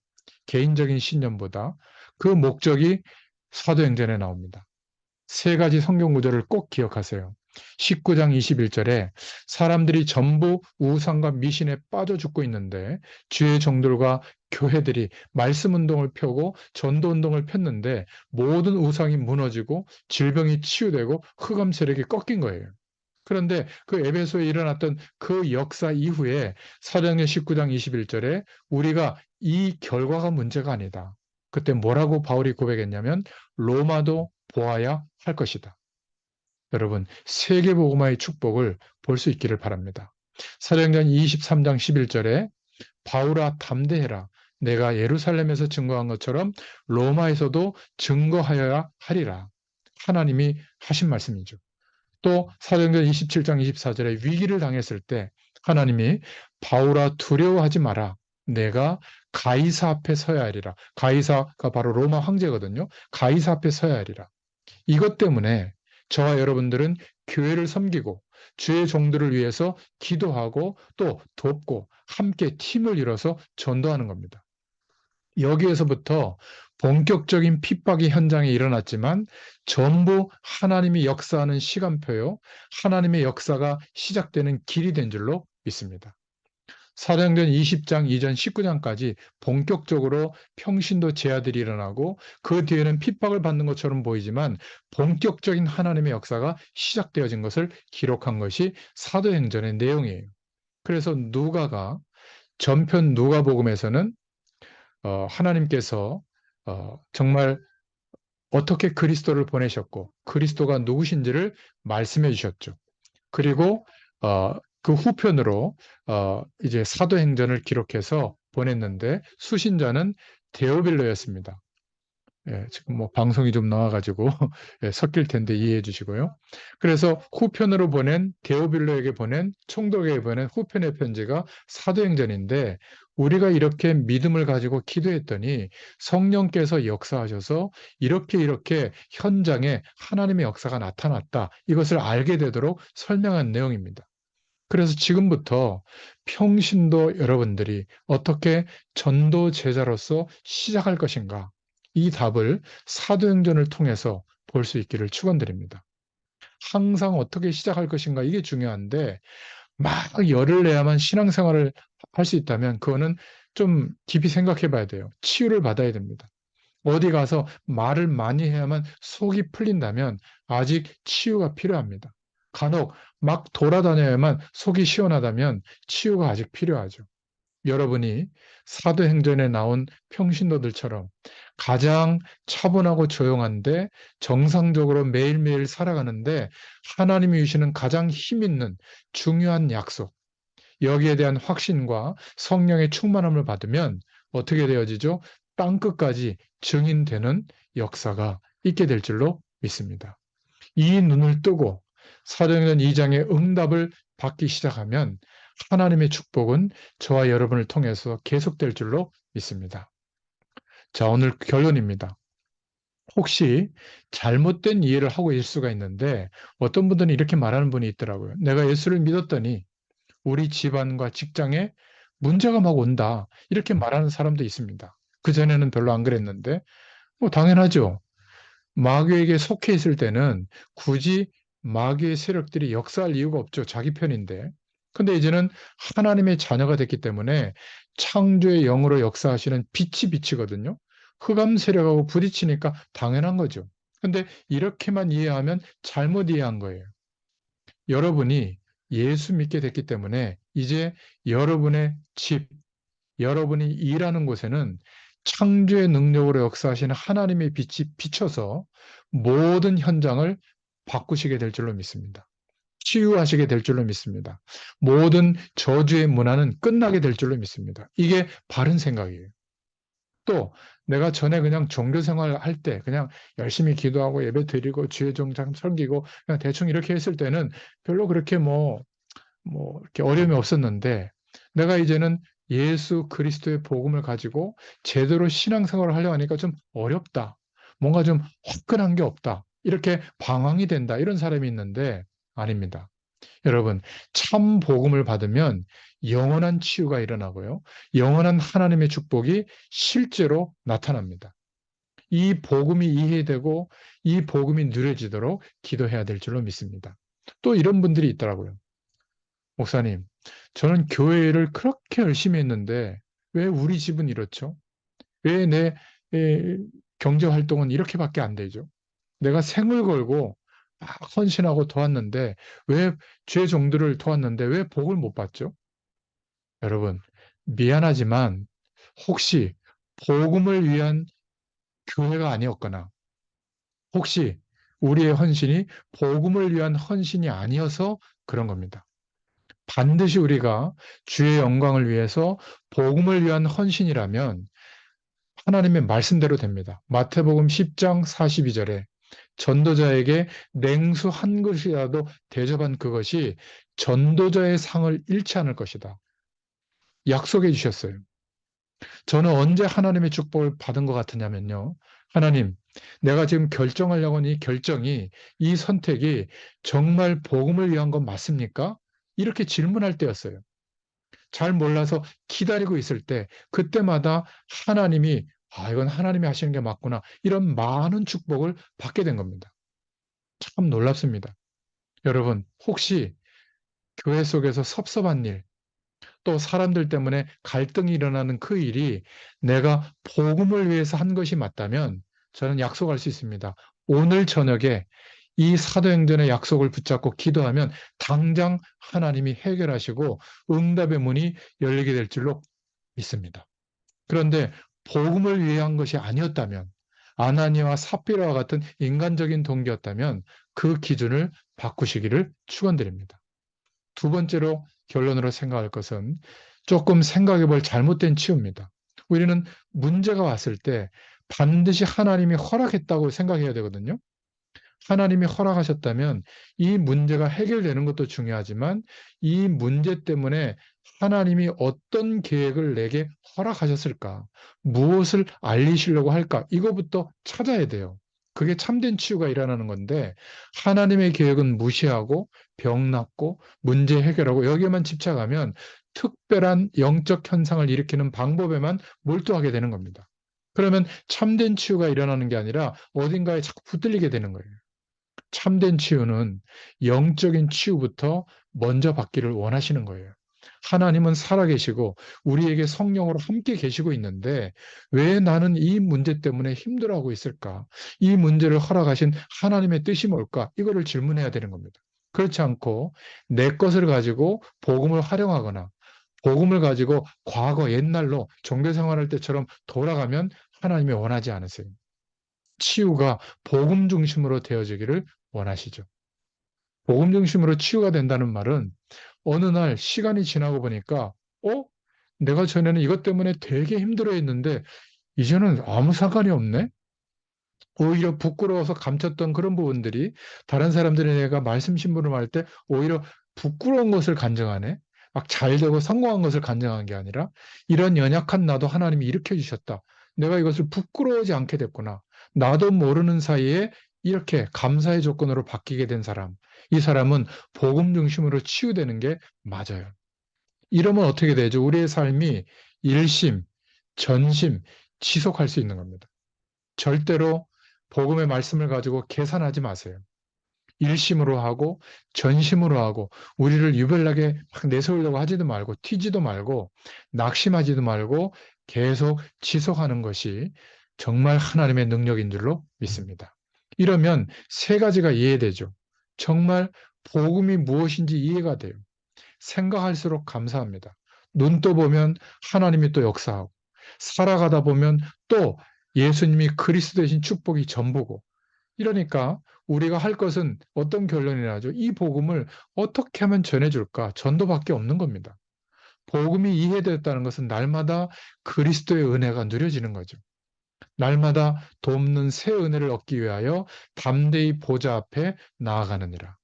개인적인 신념보다 그 목적이 사도행전에 나옵니다. 세 가지 성경 구절을 꼭 기억하세요. 19장 21절에 사람들이 전부 우상과 미신에 빠져 죽고 있는데 주의 종들과 교회들이 말씀 운동을 펴고 전도 운동을 폈는데 모든 우상이 무너지고 질병이 치유되고 흑암 세력이 꺾인 거예요. 그런데 그 에베소에 일어났던 그 역사 이후에 사도행전 19장 21절에 우리가 이 결과가 문제가 아니다. 그때 뭐라고 바울이 고백했냐면 로마도 보아야 할 것이다. 여러분, 세계복음화의 축복을 볼 수 있기를 바랍니다. 사도행전 23장 11절에 바울아 담대해라. 내가 예루살렘에서 증거한 것처럼 로마에서도 증거하여야 하리라. 하나님이 하신 말씀이죠. 또 사도행전 27장 24절에 위기를 당했을 때 하나님이 바울아 두려워하지 마라. 내가 가이사 앞에 서야 하리라. 가이사가 바로 로마 황제거든요. 가이사 앞에 서야 하리라. 이것 때문에 저와 여러분들은 교회를 섬기고 주의 종들을 위해서 기도하고 또 돕고 함께 팀을 이뤄서 전도하는 겁니다. 여기에서부터 본격적인 핍박이 현장에 일어났지만 전부 하나님이 역사하는 시간표요, 하나님의 역사가 시작되는 길이 된 줄로 믿습니다. 사도행전 20장 이전 19장까지 본격적으로 평신도 제야들이 일어나고 그 뒤에는 핍박을 받는 것처럼 보이지만 본격적인 하나님의 역사가 시작되어진 것을 기록한 것이 사도행전의 내용이에요. 그래서 누가가 전편 누가복음에서는 하나님께서 정말 어떻게 그리스도를 보내셨고 그리스도가 누구신지를 말씀해 주셨죠. 그리고 그 후편으로 이제 사도행전을 기록해서 보냈는데 수신자는 데오빌로였습니다. 예, 지금 뭐 방송이 좀 나와가지고 예, 섞일 텐데 이해해 주시고요. 그래서 후편으로 보낸 데오빌로에게 보낸 총독에게 보낸 후편의 편지가 사도행전인데 우리가 이렇게 믿음을 가지고 기도했더니 성령께서 역사하셔서 이렇게 현장에 하나님의 역사가 나타났다. 이것을 알게 되도록 설명한 내용입니다. 그래서 지금부터 평신도 여러분들이 어떻게 전도 제자로서 시작할 것인가? 이 답을 사도행전을 통해서 볼 수 있기를 축원드립니다. 항상 어떻게 시작할 것인가 이게 중요한데 막 열을 내야만 신앙생활을 할 수 있다면 그거는 좀 깊이 생각해 봐야 돼요. 치유를 받아야 됩니다. 어디 가서 말을 많이 해야만 속이 풀린다면 아직 치유가 필요합니다. 간혹 막 돌아다녀야만 속이 시원하다면 치유가 아직 필요하죠. 여러분이 사도행전에 나온 평신도들처럼 가장 차분하고 조용한데 정상적으로 매일매일 살아가는데 하나님이 주시는 가장 힘 있는 중요한 약속, 여기에 대한 확신과 성령의 충만함을 받으면 어떻게 되어지죠? 땅끝까지 증인되는 역사가 있게 될 줄로 믿습니다. 이 눈을 뜨고 사도행전 2장의 응답을 받기 시작하면 하나님의 축복은 저와 여러분을 통해서 계속될 줄로 믿습니다. 자, 오늘 결론입니다. 혹시 잘못된 이해를 하고 있을 수가 있는데 어떤 분들은 이렇게 말하는 분이 있더라고요. 내가 예수를 믿었더니 우리 집안과 직장에 문제가 막 온다. 이렇게 말하는 사람도 있습니다. 그전에는 별로 안 그랬는데, 뭐 당연하죠. 마귀에게 속해 있을 때는 굳이 마귀의 세력들이 역사할 이유가 없죠. 자기 편인데. 근데 이제는 하나님의 자녀가 됐기 때문에 창조의 영으로 역사하시는 빛이 빛이거든요. 흑암 세력하고 부딪히니까 당연한 거죠. 근데 이렇게만 이해하면 잘못 이해한 거예요. 여러분이 예수 믿게 됐기 때문에 이제 여러분의 집, 여러분이 일하는 곳에는 창조의 능력으로 역사하시는 하나님의 빛이 비춰서 모든 현장을 바꾸시게 될 줄로 믿습니다. 치유하시게 될 줄로 믿습니다. 모든 저주의 문화는 끝나게 될 줄로 믿습니다. 이게 바른 생각이에요. 또 내가 전에 그냥 종교 생활 할 때 그냥 열심히 기도하고 예배 드리고 주의 종장 섬기고 그냥 대충 이렇게 했을 때는 별로 그렇게 뭐 이렇게 어려움이 없었는데 내가 이제는 예수 그리스도의 복음을 가지고 제대로 신앙생활을 하려고 하니까 좀 어렵다. 뭔가 좀 화끈한 게 없다. 이렇게 방황이 된다. 이런 사람이 있는데 아닙니다. 여러분, 참 복음을 받으면 영원한 치유가 일어나고요. 영원한 하나님의 축복이 실제로 나타납니다. 이 복음이 이해되고 이 복음이 누려지도록 기도해야 될 줄로 믿습니다. 또 이런 분들이 있더라고요. 목사님, 저는 교회를 그렇게 열심히 했는데 왜 우리 집은 이렇죠? 왜 내 경제 활동은 이렇게밖에 안 되죠? 내가 생을 걸고 막 헌신하고 도왔는데 왜 죄 종들을 도왔는데 왜 복을 못 받죠? 여러분, 미안하지만 혹시 복음을 위한 교회가 아니었거나 혹시 우리의 헌신이 복음을 위한 헌신이 아니어서 그런 겁니다. 반드시 우리가 주의 영광을 위해서 복음을 위한 헌신이라면 하나님의 말씀대로 됩니다. 마태복음 10장 42절에 전도자에게 냉수 한 그릇이라도 대접한 그것이 전도자의 상을 잃지 않을 것이다. 약속해 주셨어요. 저는 언제 하나님의 축복을 받은 것 같으냐면요. 하나님, 내가 지금 결정하려고 하는 이 결정이, 이 선택이 정말 복음을 위한 건 맞습니까? 이렇게 질문할 때였어요. 잘 몰라서 기다리고 있을 때, 그때마다 하나님이, 아, 이건 하나님이 하시는 게 맞구나. 이런 많은 축복을 받게 된 겁니다. 참 놀랍습니다. 여러분, 혹시 교회 속에서 섭섭한 일, 또 사람들 때문에 갈등이 일어나는 그 일이 내가 복음을 위해서 한 것이 맞다면 저는 약속할 수 있습니다. 오늘 저녁에 이 사도행전의 약속을 붙잡고 기도하면 당장 하나님이 해결하시고 응답의 문이 열리게 될 줄로 믿습니다. 그런데 복음을 위한 것이 아니었다면 아나니와 삽비라와 같은 인간적인 동기였다면 그 기준을 바꾸시기를 축원드립니다. 두 번째로 결론으로 생각할 것은 조금 생각해 볼 잘못된 치유입니다. 우리는 문제가 왔을 때 반드시 하나님이 허락했다고 생각해야 되거든요. 하나님이 허락하셨다면 이 문제가 해결되는 것도 중요하지만 이 문제 때문에 하나님이 어떤 계획을 내게 허락하셨을까? 무엇을 알리시려고 할까? 이거부터 찾아야 돼요. 그게 참된 치유가 일어나는 건데 하나님의 계획은 무시하고 병 낫고 문제 해결하고 여기에만 집착하면 특별한 영적 현상을 일으키는 방법에만 몰두하게 되는 겁니다. 그러면 참된 치유가 일어나는 게 아니라 어딘가에 자꾸 붙들리게 되는 거예요. 참된 치유는 영적인 치유부터 먼저 받기를 원하시는 거예요. 하나님은 살아계시고 우리에게 성령으로 함께 계시고 있는데 왜 나는 이 문제 때문에 힘들어하고 있을까? 이 문제를 허락하신 하나님의 뜻이 뭘까? 이거를 질문해야 되는 겁니다. 그렇지 않고 내 것을 가지고 복음을 활용하거나 복음을 가지고 과거 옛날로 종교 생활할 때처럼 돌아가면 하나님이 원하지 않으세요. 치유가 복음 중심으로 되어지기를 원하시죠. 복음 중심으로 치유가 된다는 말은 어느 날 시간이 지나고 보니까 어? 내가 전에는 이것 때문에 되게 힘들어했는데 이제는 아무 상관이 없네? 오히려 부끄러워서 감췄던 그런 부분들이 다른 사람들이 내가 말씀 심부름할 때 오히려 부끄러운 것을 간증하네? 막 잘되고 성공한 것을 간증한 게 아니라 이런 연약한 나도 하나님이 일으켜 주셨다. 내가 이것을 부끄러워하지 않게 됐구나. 나도 모르는 사이에 이렇게 감사의 조건으로 바뀌게 된 사람. 이 사람은 복음 중심으로 치유되는 게 맞아요. 이러면 어떻게 되죠? 우리의 삶이 일심, 전심, 지속할 수 있는 겁니다. 절대로 복음의 말씀을 가지고 계산하지 마세요. 일심으로 하고 전심으로 하고 우리를 유별나게 막 내세우려고 하지도 말고 튀지도 말고 낙심하지도 말고 계속 지속하는 것이 정말 하나님의 능력인 줄로 믿습니다. 이러면 세 가지가 이해되죠. 정말 복음이 무엇인지 이해가 돼요. 생각할수록 감사합니다. 눈 떠보면 하나님이 또 역사하고 살아가다 보면 또 예수님이 그리스도 되신 축복이 전부고 이러니까 우리가 할 것은 어떤 결론이 나죠? 이 복음을 어떻게 하면 전해줄까? 전도밖에 없는 겁니다. 복음이 이해되었다는 것은 날마다 그리스도의 은혜가 누려지는 거죠. 날마다 돕는 새 은혜를 얻기 위하여 담대히 보좌 앞에 나아가느니라.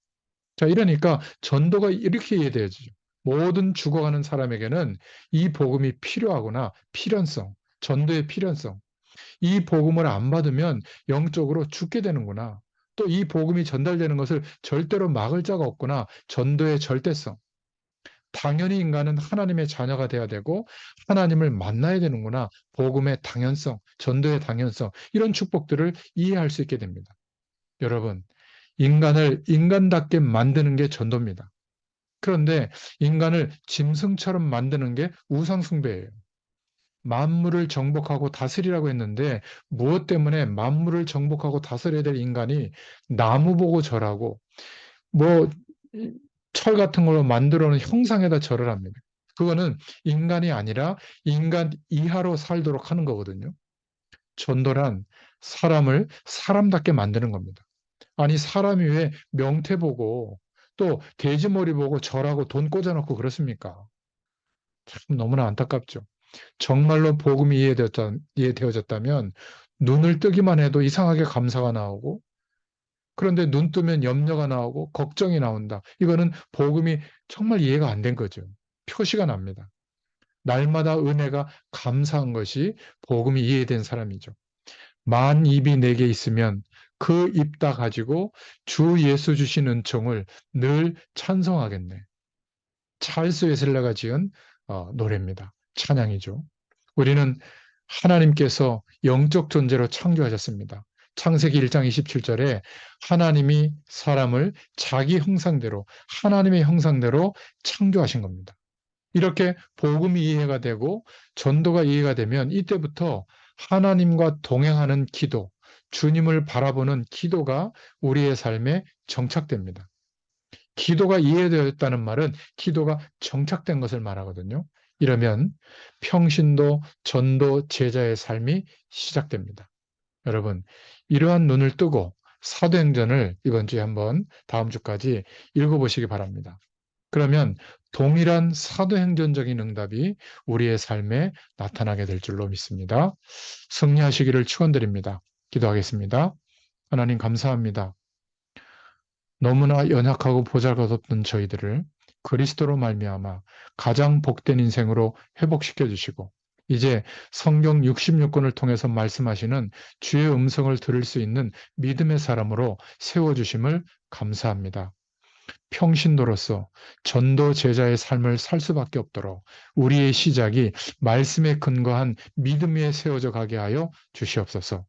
자, 이러니까 전도가 이렇게 이해되어지죠. 모든 죽어가는 사람에게는 이 복음이 필요하구나. 필연성, 전도의 필연성. 이 복음을 안 받으면 영적으로 죽게 되는구나. 또 이 복음이 전달되는 것을 절대로 막을 자가 없구나. 전도의 절대성. 당연히 인간은 하나님의 자녀가 돼야 되고 하나님을 만나야 되는구나. 복음의 당연성, 전도의 당연성. 이런 축복들을 이해할 수 있게 됩니다. 여러분, 인간을 인간답게 만드는 게 전도입니다. 그런데 인간을 짐승처럼 만드는 게 우상숭배예요. 만물을 정복하고 다스리라고 했는데 무엇 때문에 만물을 정복하고 다스려야 될 인간이 나무 보고 절하고 뭐 철 같은 걸로 만들어 놓은 형상에다 절을 합니다. 그거는 인간이 아니라 인간 이하로 살도록 하는 거거든요. 전도란 사람을 사람답게 만드는 겁니다. 아니 사람이 왜 명태 보고 또 돼지머리 보고 절하고 돈 꽂아놓고 그렇습니까? 참 너무나 안타깝죠. 정말로 복음이 이해되어졌다면 눈을 뜨기만 해도 이상하게 감사가 나오고 그런데 눈 뜨면 염려가 나오고 걱정이 나온다. 이거는 복음이 정말 이해가 안 된 거죠. 표시가 납니다. 날마다 은혜가 감사한 것이 복음이 이해된 사람이죠. 만 입이 내게 있으면 그 입 다 가지고 주 예수 주신 은총을 늘 찬송하겠네. 찰스 웨슬레가 지은 노래입니다. 찬양이죠. 우리는 하나님께서 영적 존재로 창조하셨습니다. 창세기 1장 27절에 하나님이 사람을 자기 형상대로 하나님의 형상대로 창조하신 겁니다. 이렇게 복음이 이해가 되고 전도가 이해가 되면 이때부터 하나님과 동행하는 기도, 주님을 바라보는 기도가 우리의 삶에 정착됩니다. 기도가 이해되었다는 말은 기도가 정착된 것을 말하거든요. 이러면 평신도, 전도, 제자의 삶이 시작됩니다. 여러분, 이러한 눈을 뜨고 사도행전을 이번 주에 한번 다음 주까지 읽어보시기 바랍니다. 그러면 동일한 사도행전적인 응답이 우리의 삶에 나타나게 될 줄로 믿습니다. 승리하시기를 축원드립니다. 기도하겠습니다. 하나님 감사합니다. 너무나 연약하고 보잘것없던 저희들을 그리스도로 말미암아 가장 복된 인생으로 회복시켜 주시고 이제 성경 66권을 통해서 말씀하시는 주의 음성을 들을 수 있는 믿음의 사람으로 세워주심을 감사합니다. 평신도로서 전도 제자의 삶을 살 수밖에 없도록 우리의 시작이 말씀에 근거한 믿음 위에 세워져 가게 하여 주시옵소서.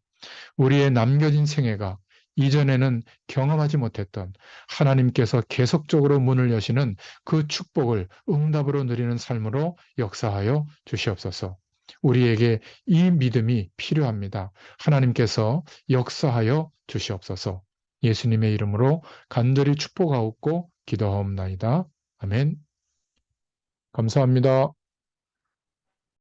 우리의 남겨진 생애가 이전에는 경험하지 못했던 하나님께서 계속적으로 문을 여시는 그 축복을 응답으로 누리는 삶으로 역사하여 주시옵소서. 우리에게 이 믿음이 필요합니다. 하나님께서 역사하여 주시옵소서. 예수님의 이름으로 간절히 축복하옵고 기도하옵나이다. 아멘. 감사합니다.